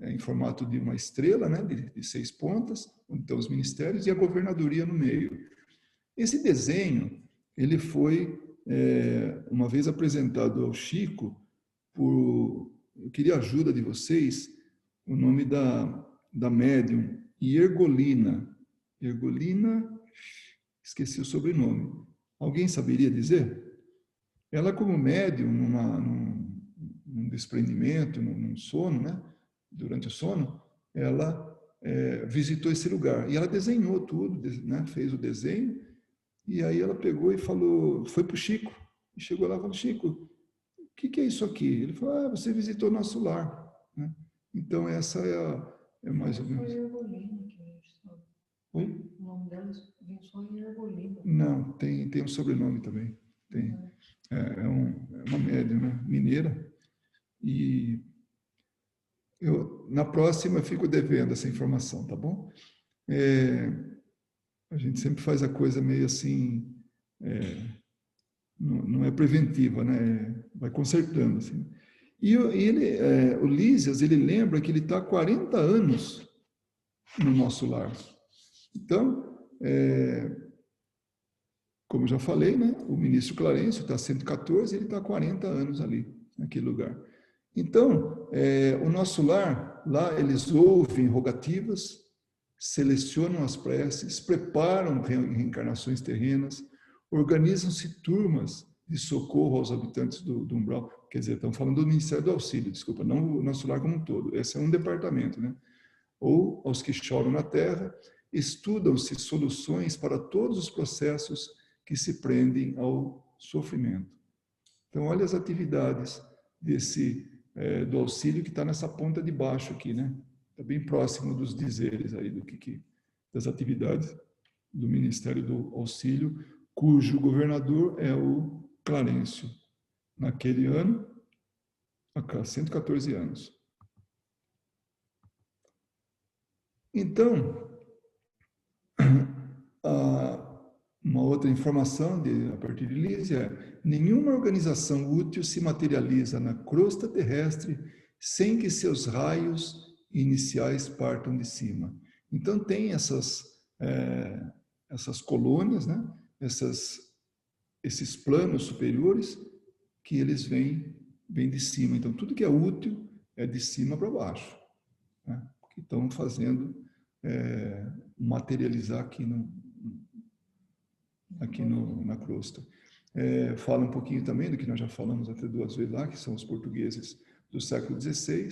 em formato de uma estrela, né, de 6 pontas, onde estão os ministérios, e a governadoria no meio. Esse desenho, ele foi uma vez apresentado ao Chico, eu queria a ajuda de vocês, o nome da médium, Iergolina. Iergolina, esqueci o sobrenome. Alguém saberia dizer? Ela, como médium, num desprendimento, num sono, né? Durante o sono, ela visitou esse lugar. E ela desenhou tudo, né? Fez o desenho, e aí ela pegou e falou, foi para o Chico, e chegou lá e falou, Chico, o que é isso aqui? Ele falou, você visitou nosso lar, né? Então, essa é mais ou menos... Foi Iergolina que Oi? o nome dela vem só em Iergolina. Não, tem um sobrenome também. Tem. é uma médium, né, mineira, e na próxima eu fico devendo essa informação, tá bom? A gente sempre faz a coisa meio assim, não é preventiva, né? Vai consertando, assim. E o Lísias, ele lembra que ele está há 40 anos no nosso lar. Então, como eu já falei, né? O ministro Clarencio está há 114, ele está há 40 anos ali, naquele lugar. Então, o nosso lar, lá eles ouvem rogativas, selecionam as preces, preparam reencarnações terrenas, organizam-se turmas de socorro aos habitantes do umbral. Quer dizer, estamos falando do Ministério do Auxílio, desculpa, não o nosso lar como um todo. Esse é um departamento, né? Ou aos que choram na terra, estudam-se soluções para todos os processos que se prendem ao sofrimento. Então, olha as atividades do auxílio que está nessa ponta de baixo aqui, né? Está bem próximo dos dizeres aí das atividades do Ministério do Auxílio, cujo governador é o Clarencio, naquele ano, há 114 anos. Então, uma outra informação a partir de Lísia é: nenhuma organização útil se materializa na crosta terrestre sem que seus raios iniciais partam de cima. Então, tem essas colônias, né? Esses planos superiores que eles vêm de cima. Então, tudo que é útil é de cima para baixo, né? Que estão fazendo materializar aqui na crosta. Fala um pouquinho também do que nós já falamos até 2 vezes lá, que são os portugueses do século XVI,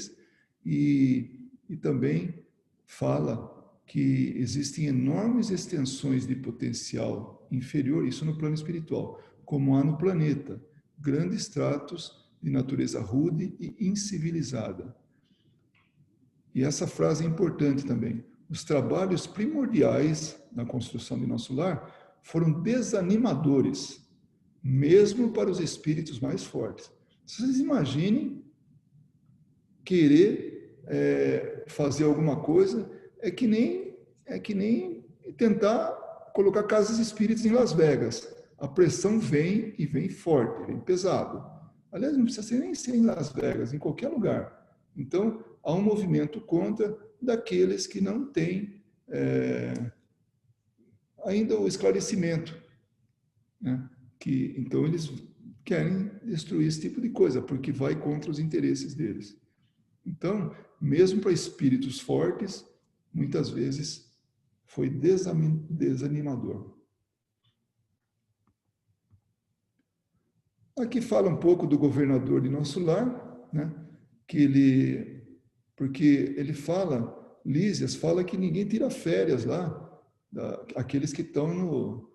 e também fala que existem enormes extensões de potencial inferior, isso no plano espiritual, como há no planeta, grandes tratos de natureza rude e incivilizada. E essa frase é importante também. Os trabalhos primordiais na construção de nosso lar foram desanimadores, mesmo para os espíritos mais fortes. Vocês imaginem querer fazer alguma coisa, é que nem tentar colocar casas espíritas em Las Vegas. A pressão vem e vem forte, vem pesado. Aliás, não precisa nem ser em Las Vegas, em qualquer lugar. Então, há um movimento contra daqueles que não têm ainda o esclarecimento, né? Então, eles querem destruir esse tipo de coisa, porque vai contra os interesses deles. Então, mesmo para espíritos fortes, muitas vezes foi desanimador. Aqui fala um pouco do governador de nosso lar, né? Porque ele fala, Lísias fala que ninguém tira férias lá, aqueles que estão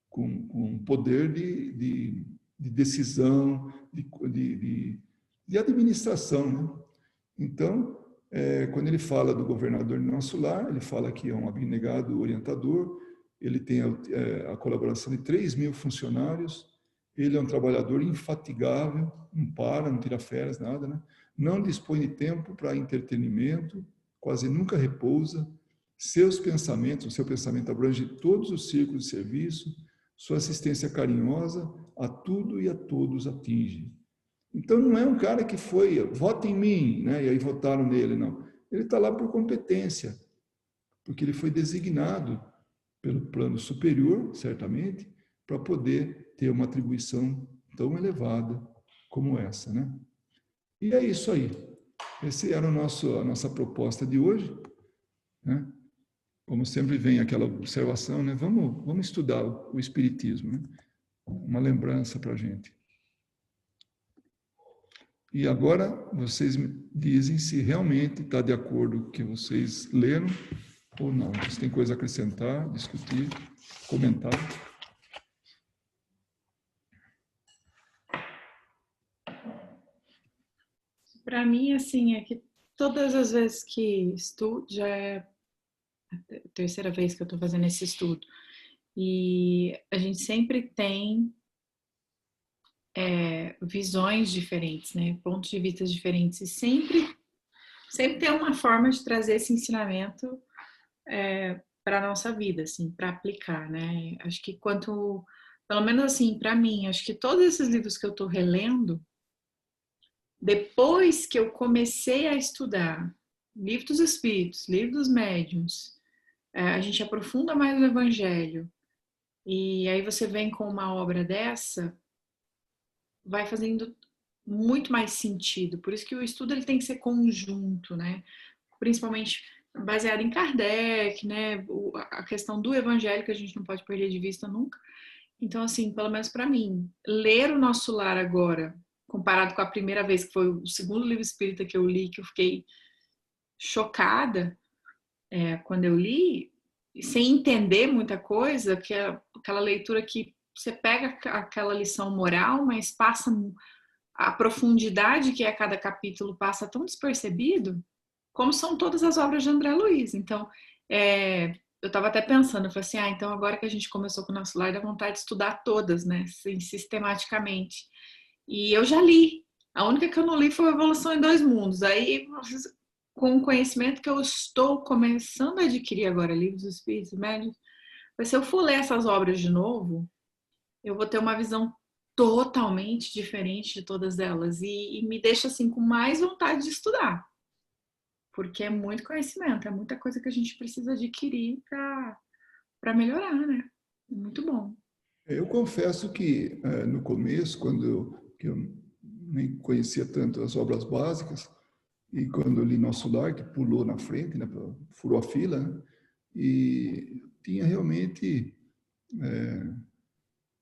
com poder de decisão, de administração, né? Então, quando ele fala do governador de nosso lar, ele fala que é um abnegado orientador, ele tem a colaboração de 3.000 funcionários, ele é um trabalhador infatigável, não tira férias, nada, né? Não dispõe de tempo para entretenimento, quase nunca repousa, seu pensamento abrange todos os círculos de serviço, sua assistência carinhosa a tudo e a todos atinge. Então, não é um cara que foi, vota em mim, né? E aí votaram nele, não. Ele está lá por competência, porque ele foi designado pelo plano superior, certamente, para poder ter uma atribuição tão elevada como essa, né? E é isso aí. Essa era a nossa proposta de hoje, né? Como sempre vem aquela observação, né? Vamos estudar o Espiritismo, né? Uma lembrança para a gente. E agora vocês me dizem se realmente está de acordo com o que vocês leram ou não. Vocês têm coisa a acrescentar, discutir, comentar? Para mim, assim, é que todas as vezes que estudo, já é a terceira vez que eu estou fazendo esse estudo, e a gente sempre tem visões diferentes, né? Pontos de vista diferentes. E sempre tem uma forma de trazer esse ensinamento para a nossa vida, assim, para aplicar, né? Acho que pelo menos assim, para mim, acho que todos esses livros que eu estou relendo, depois que eu comecei a estudar Livro dos Espíritos, Livro dos Médiuns, a gente aprofunda mais no Evangelho, e aí você vem com uma obra dessa, vai fazendo muito mais sentido. Por isso que o estudo ele tem que ser conjunto, né? Principalmente baseado em Kardec, né? A questão do Evangelho que a gente não pode perder de vista nunca. Então, assim, pelo menos para mim, ler o Nosso Lar agora, comparado com a primeira vez, que foi o segundo livro espírita que eu li, que eu fiquei chocada quando eu li, sem entender muita coisa, que é aquela leitura que você pega aquela lição moral, mas passa a profundidade que é cada capítulo passa tão despercebido, como são todas as obras de André Luiz. Então, eu estava até pensando, eu falei assim, então agora que a gente começou com o Nosso Lar, dá vontade de estudar todas, né, assim, sistematicamente. E eu já li. A única que eu não li foi a Evolução em Dois Mundos. Aí, com o conhecimento que eu estou começando a adquirir agora, Livros dos Espíritos, Médiuns, se eu for ler essas obras de novo, eu vou ter uma visão totalmente diferente de todas elas e me deixa assim com mais vontade de estudar, porque é muito conhecimento, é muita coisa que a gente precisa adquirir para melhorar, né? Muito bom. Eu confesso que no começo, que eu nem conhecia tanto as obras básicas, e quando eu li Nosso Lar, que pulou na frente, né, furou a fila, né, e tinha realmente,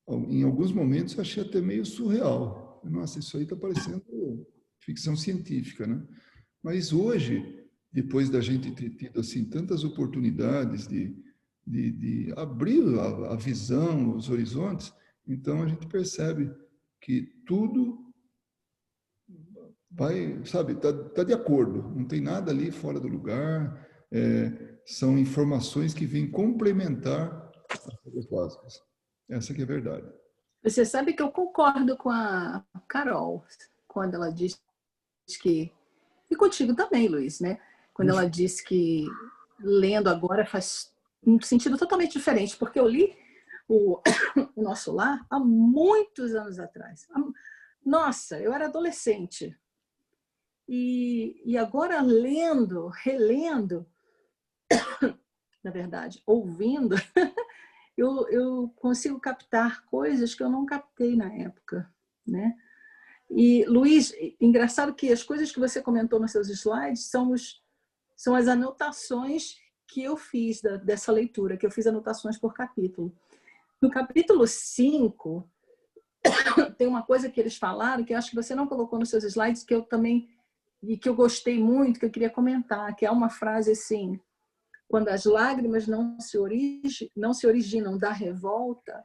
em alguns momentos, eu achei até meio surreal. Nossa, isso aí está parecendo ficção científica, né? Mas hoje, depois da gente ter tido assim, tantas oportunidades de abrir a visão, os horizontes, então a gente percebe que tudo vai, sabe, tá de acordo, não tem nada ali fora do lugar, são informações que vêm complementar as coisas básicas. Essa que é a verdade. Você sabe que eu concordo com a Carol, quando ela diz que... E contigo também, Luiz, né? Quando ela diz que lendo agora faz um sentido totalmente diferente, porque eu li o Nosso Lar há muitos anos atrás. Nossa, eu era adolescente. E agora lendo, relendo, na verdade, ouvindo, eu consigo captar coisas que eu não captei na época, né? E, Luiz, engraçado que as coisas que você comentou nos seus slides são as anotações que eu fiz dessa leitura, que eu fiz anotações por capítulo. No capítulo 5, tem uma coisa que eles falaram que eu acho que você não colocou nos seus slides, que eu também, e que eu gostei muito, que eu queria comentar, que é uma frase assim: quando as lágrimas não se originam da revolta,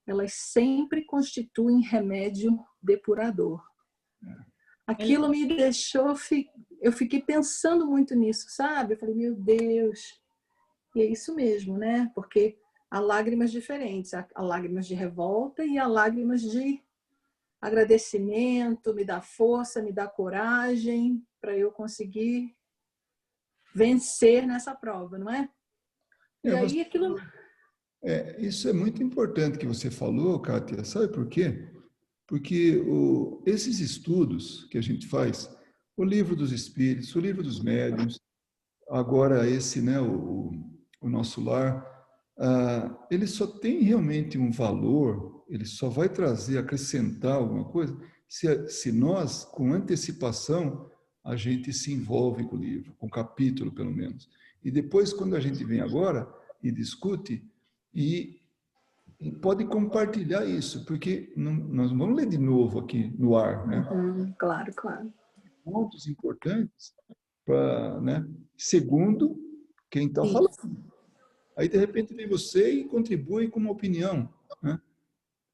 elas sempre constituem remédio depurador. Aquilo me deixou, eu fiquei pensando muito nisso, sabe? Eu falei, meu Deus, e é isso mesmo, né? Porque há lágrimas diferentes, há lágrimas de revolta e há lágrimas de agradecimento, me dá força, me dá coragem para eu conseguir vencer nessa prova, não é? E aí aquilo... Isso é muito importante que você falou, Kátia. Sabe por quê? Porque esses estudos que a gente faz, o Livro dos Espíritos, o Livro dos Médiuns, agora esse, né, o Nosso Lar, ele só tem realmente um valor, ele só vai trazer, acrescentar alguma coisa, se nós, com antecipação, a gente se envolve com o livro, com o capítulo, pelo menos. E depois, quando a gente vem agora e discute, e pode compartilhar isso, porque nós vamos ler de novo aqui no ar, né? Claro, claro. Pontos importantes para, né? Segundo quem está falando. Aí, de repente, vem você e contribui com uma opinião, né?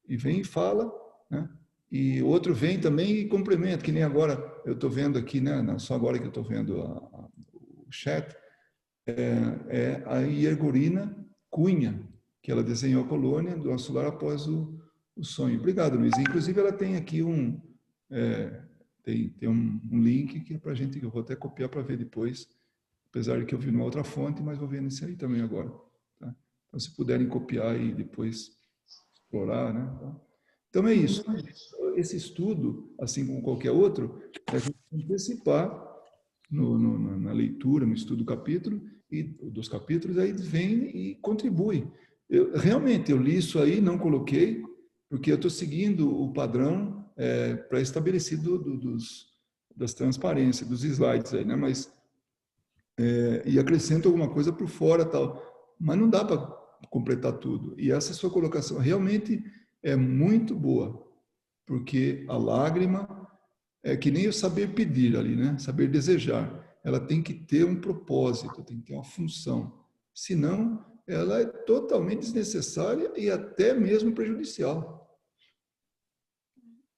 E vem e fala, né? E outro vem também e complementa, que nem agora eu estou vendo aqui, né? Só agora que eu estou vendo o chat, a Iergorina Cunha, que ela desenhou a colônia do Nosso Lar após o sonho. Obrigado, Luiz. Inclusive, ela tem aqui tem um link que é para a gente, eu vou até copiar para ver depois, apesar de que eu vi numa outra fonte, mas vou ver nesse aí também agora. Tá? Então, se puderem copiar e depois explorar, né? Então, é isso. Esse estudo, assim como qualquer outro, é a gente antecipar na leitura, no estudo do capítulo, e dos capítulos, aí vem e contribui. Realmente, eu li isso aí, não coloquei, porque eu estou seguindo o padrão pré-estabelecido das transparências, dos slides aí, né? Mas, e acrescento alguma coisa por fora, tal. Mas não dá para completar tudo. E essa sua colocação realmente é muito boa, porque a lágrima é que nem o saber pedir ali, né? Saber desejar. Ela tem que ter um propósito, tem que ter uma função. Senão, ela é totalmente desnecessária e até mesmo prejudicial.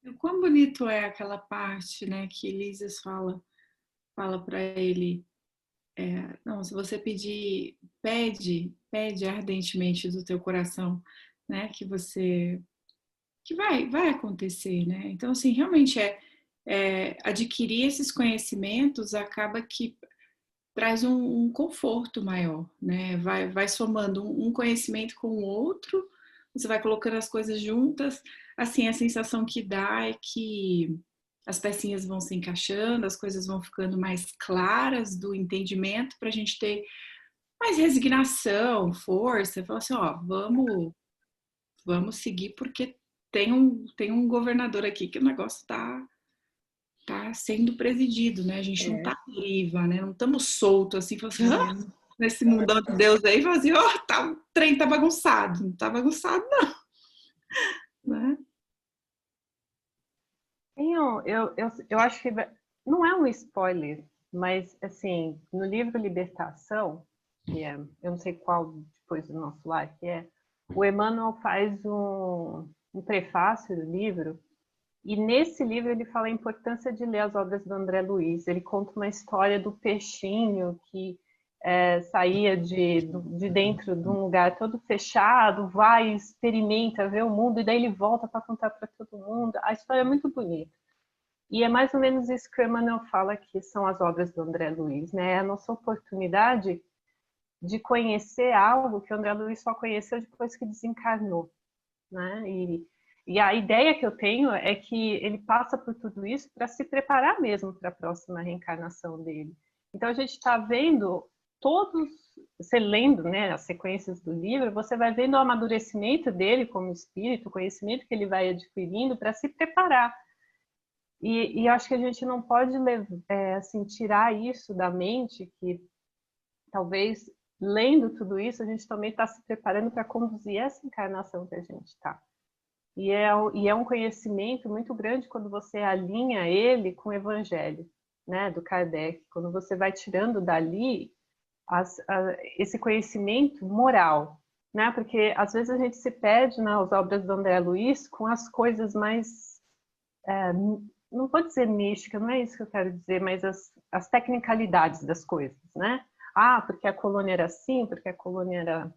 O quão bonito é aquela parte, né, que Lísias fala para ele, não, se você pedir, pede ardentemente do teu coração, né, que vai acontecer, né? Então, assim, realmente adquirir esses conhecimentos acaba que traz um conforto maior, né? Vai somando um conhecimento com o outro, você vai colocando as coisas juntas, assim, a sensação que dá é que as pecinhas vão se encaixando, as coisas vão ficando mais claras do entendimento para a gente ter mais resignação, força, falar assim, ó, vamos seguir porque tem um governador aqui que o negócio tá sendo presidido, né? A gente não tá à deriva, né? Não estamos soltos assim, falando assim, nesse mundão de Deus aí, falando assim, ó, o trem tá bagunçado. Não tá bagunçado, não. Né? Eu acho que não é um spoiler, mas assim, no livro Libertação, que eu não sei qual depois do nosso lar que o Emmanuel faz um prefácio do livro, e nesse livro ele fala a importância de ler as obras do André Luiz. Ele conta uma história do peixinho que saía de dentro de um lugar todo fechado, vai, experimenta, vê o mundo, e daí ele volta para contar para todo mundo. A história é muito bonita. E é mais ou menos isso que o Emmanuel fala que são as obras do André Luiz, né? É a nossa oportunidade de conhecer algo que o André Luiz só conheceu depois que desencarnou, né? E a ideia que eu tenho é que ele passa por tudo isso para se preparar mesmo para a próxima reencarnação dele. Então a gente está vendo você lendo, né, as sequências do livro, você vai vendo o amadurecimento dele como espírito, o conhecimento que ele vai adquirindo para se preparar. E acho que a gente não pode assim, tirar isso da mente, que talvez lendo tudo isso a gente também está se preparando para conduzir essa encarnação que a gente está. E é um conhecimento muito grande quando você alinha ele com o Evangelho, né, do Kardec. Quando você vai tirando dali esse conhecimento moral, né? Porque às vezes a gente se perde nas obras do André Luiz com as coisas mais, não vou dizer mística, não é isso que eu quero dizer, mas as tecnicalidades das coisas, né? Porque a colônia era assim, porque a colônia era...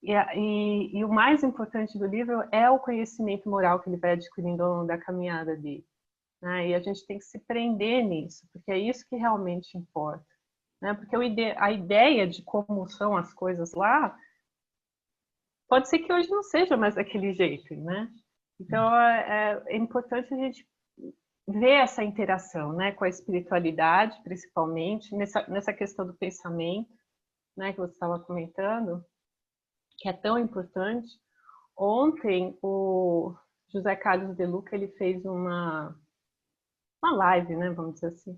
E o mais importante do livro é o conhecimento moral que ele vai adquirindo ao longo da caminhada dele, né? E a gente tem que se prender nisso, porque é isso que realmente importa, né? Porque a ideia de como são as coisas lá pode ser que hoje não seja mais daquele jeito, né? Então é importante a gente ver essa interação, né, com a espiritualidade, principalmente nessa questão do pensamento, né, que você estava comentando, que é tão importante. Ontem, o José Carlos de Luca, ele fez uma live, né, vamos dizer assim,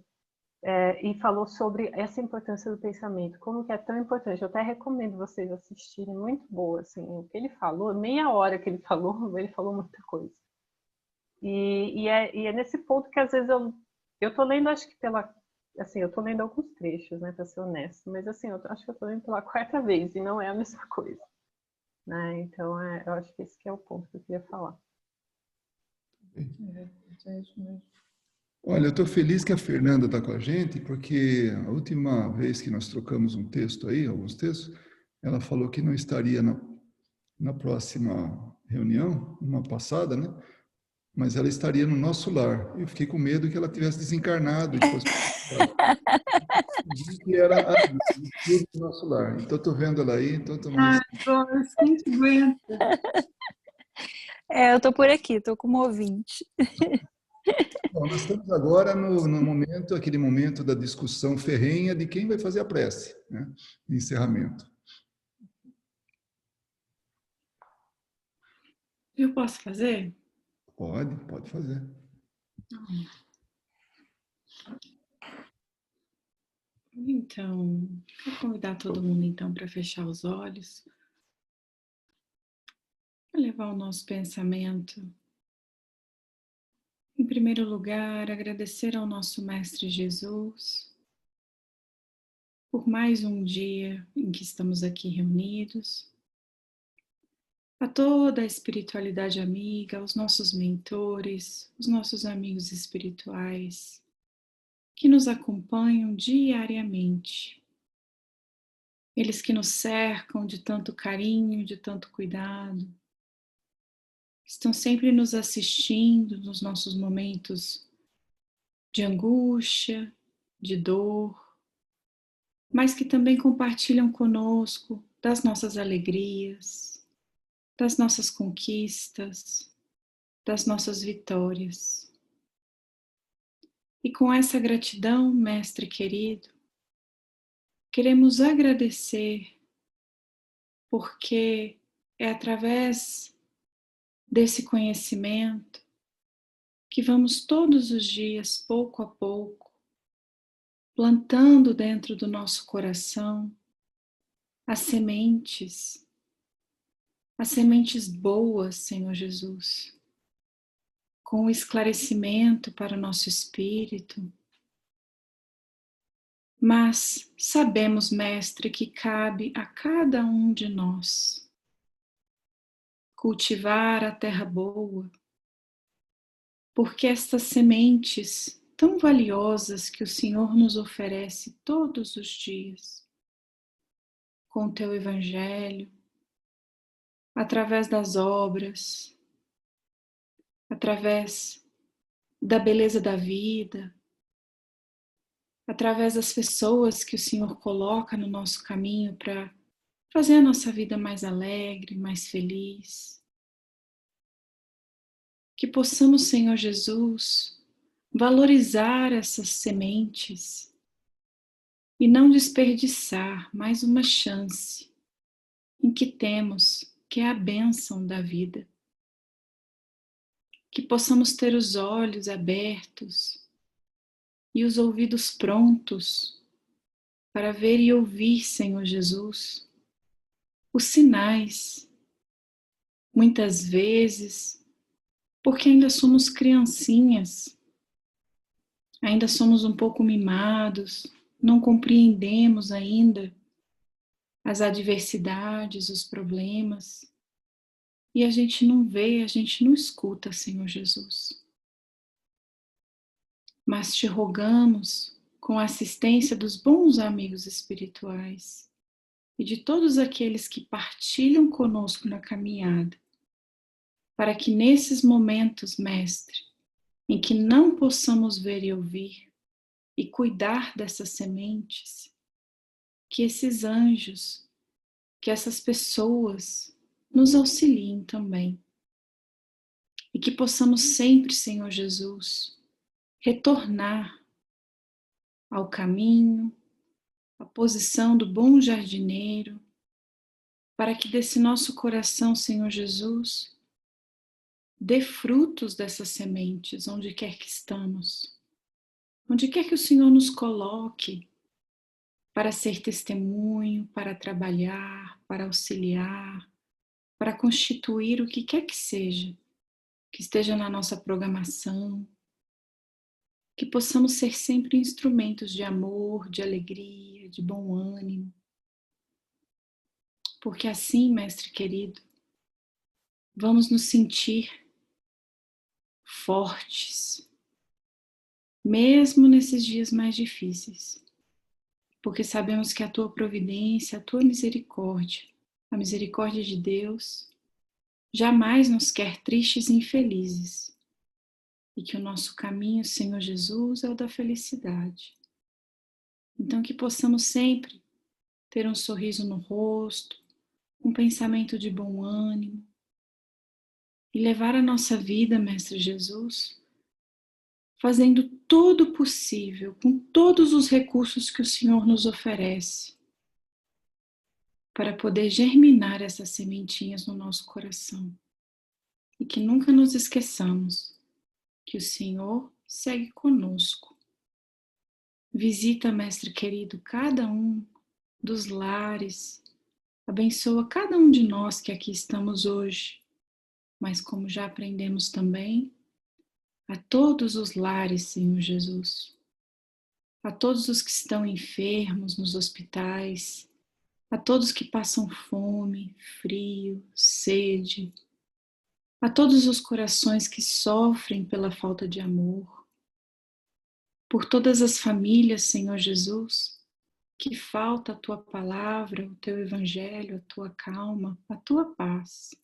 e falou sobre essa importância do pensamento, como que é tão importante. Eu até recomendo vocês assistirem, muito boa, assim, o que ele falou, meia hora que ele falou muita coisa. E é nesse ponto que às vezes eu tô lendo, acho que eu tô lendo alguns trechos, né, para ser honesto, mas assim, eu acho que eu tô lendo pela 4ª vez e não é a mesma coisa, né? Então eu acho que esse que é o ponto que eu queria falar. É isso mesmo. Olha, eu estou feliz que a Fernanda está com a gente, porque a última vez que nós trocamos um texto aí, alguns textos, ela falou que não estaria na próxima reunião, uma passada, né? Mas ela estaria no nosso lar. Eu fiquei com medo que ela tivesse desencarnado e fosse que era a do nosso lar. Então, estou vendo ela aí, então estou mais... Doris, quem te aguenta? Eu tô por aqui, tô como ouvinte. Bom, nós estamos agora no momento, aquele momento da discussão ferrenha de quem vai fazer a prece, né? De encerramento. Eu posso fazer? Pode fazer. Então, vou convidar todo mundo então para fechar os olhos, para levar o nosso pensamento. Em primeiro lugar, agradecer ao nosso Mestre Jesus por mais um dia em que estamos aqui reunidos, a toda a espiritualidade amiga, aos nossos mentores, os nossos amigos espirituais que nos acompanham diariamente. Eles que nos cercam de tanto carinho, de tanto cuidado, estão sempre nos assistindo nos nossos momentos de angústia, de dor, mas que também compartilham conosco das nossas alegrias, das nossas conquistas, das nossas vitórias. E com essa gratidão, Mestre querido, queremos agradecer porque é através desse conhecimento que vamos todos os dias, pouco a pouco, plantando dentro do nosso coração as sementes boas, Senhor Jesus, com o esclarecimento para o nosso espírito. Mas sabemos, Mestre, que cabe a cada um de nós cultivar a terra boa, porque estas sementes tão valiosas que o Senhor nos oferece todos os dias, com o teu Evangelho, através das obras, através da beleza da vida, através das pessoas que o Senhor coloca no nosso caminho para fazer a nossa vida mais alegre, mais feliz. Que possamos, Senhor Jesus, valorizar essas sementes e não desperdiçar mais uma chance em que temos, que é a bênção da vida. Que possamos ter os olhos abertos e os ouvidos prontos para ver e ouvir, Senhor Jesus, os sinais, muitas vezes, porque ainda somos criancinhas, ainda somos um pouco mimados, não compreendemos ainda as adversidades, os problemas, e a gente não vê, a gente não escuta, Senhor Jesus. Mas te rogamos, com a assistência dos bons amigos espirituais e de todos aqueles que partilham conosco na caminhada, para que nesses momentos, Mestre, em que não possamos ver e ouvir e cuidar dessas sementes, que esses anjos, que essas pessoas nos auxiliem também. E que possamos sempre, Senhor Jesus, retornar ao caminho, à posição do bom jardineiro, para que desse nosso coração, Senhor Jesus, dê frutos dessas sementes, onde quer que estamos, onde quer que o Senhor nos coloque, para ser testemunho, para trabalhar, para auxiliar, para constituir o que quer que seja, que esteja na nossa programação, que possamos ser sempre instrumentos de amor, de alegria, de bom ânimo. Porque assim, Mestre querido, vamos nos sentir fortes, mesmo nesses dias mais difíceis, porque sabemos que a Tua providência, a Tua misericórdia A misericórdia de Deus jamais nos quer tristes e infelizes, e que o nosso caminho, Senhor Jesus, é o da felicidade. Então que possamos sempre ter um sorriso no rosto, um pensamento de bom ânimo, e levar a nossa vida, Mestre Jesus, fazendo todo o possível, com todos os recursos que o Senhor nos oferece, para poder germinar essas sementinhas no nosso coração. E que nunca nos esqueçamos que o Senhor segue conosco. Visita, Mestre querido, cada um dos lares, abençoa cada um de nós que aqui estamos hoje, mas como já aprendemos também, a todos os lares, Senhor Jesus, a todos os que estão enfermos nos hospitais, a todos que passam fome, frio, sede, a todos os corações que sofrem pela falta de amor, por todas as famílias, Senhor Jesus, que falta a Tua palavra, o Teu Evangelho, a Tua calma, a Tua paz.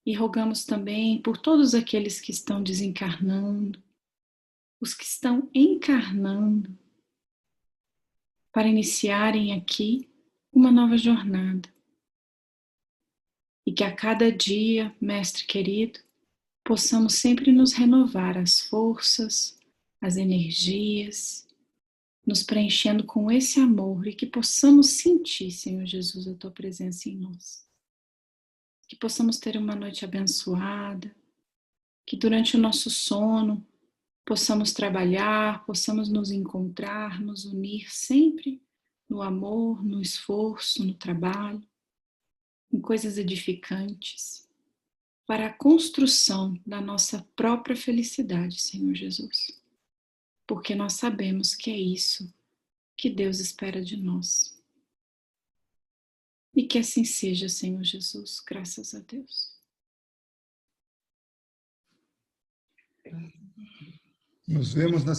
E rogamos também por todos aqueles que estão desencarnando, os que estão encarnando, para iniciarem aqui uma nova jornada. E que a cada dia, Mestre querido, possamos sempre nos renovar as forças, as energias, nos preenchendo com esse amor e que possamos sentir, Senhor Jesus, a Tua presença em nós. Que possamos ter uma noite abençoada, que durante o nosso sono possamos trabalhar, possamos nos encontrar, nos unir sempre no amor, no esforço, no trabalho, em coisas edificantes, para a construção da nossa própria felicidade, Senhor Jesus. Porque nós sabemos que é isso que Deus espera de nós. E que assim seja, Senhor Jesus, graças a Deus. Nos vemos na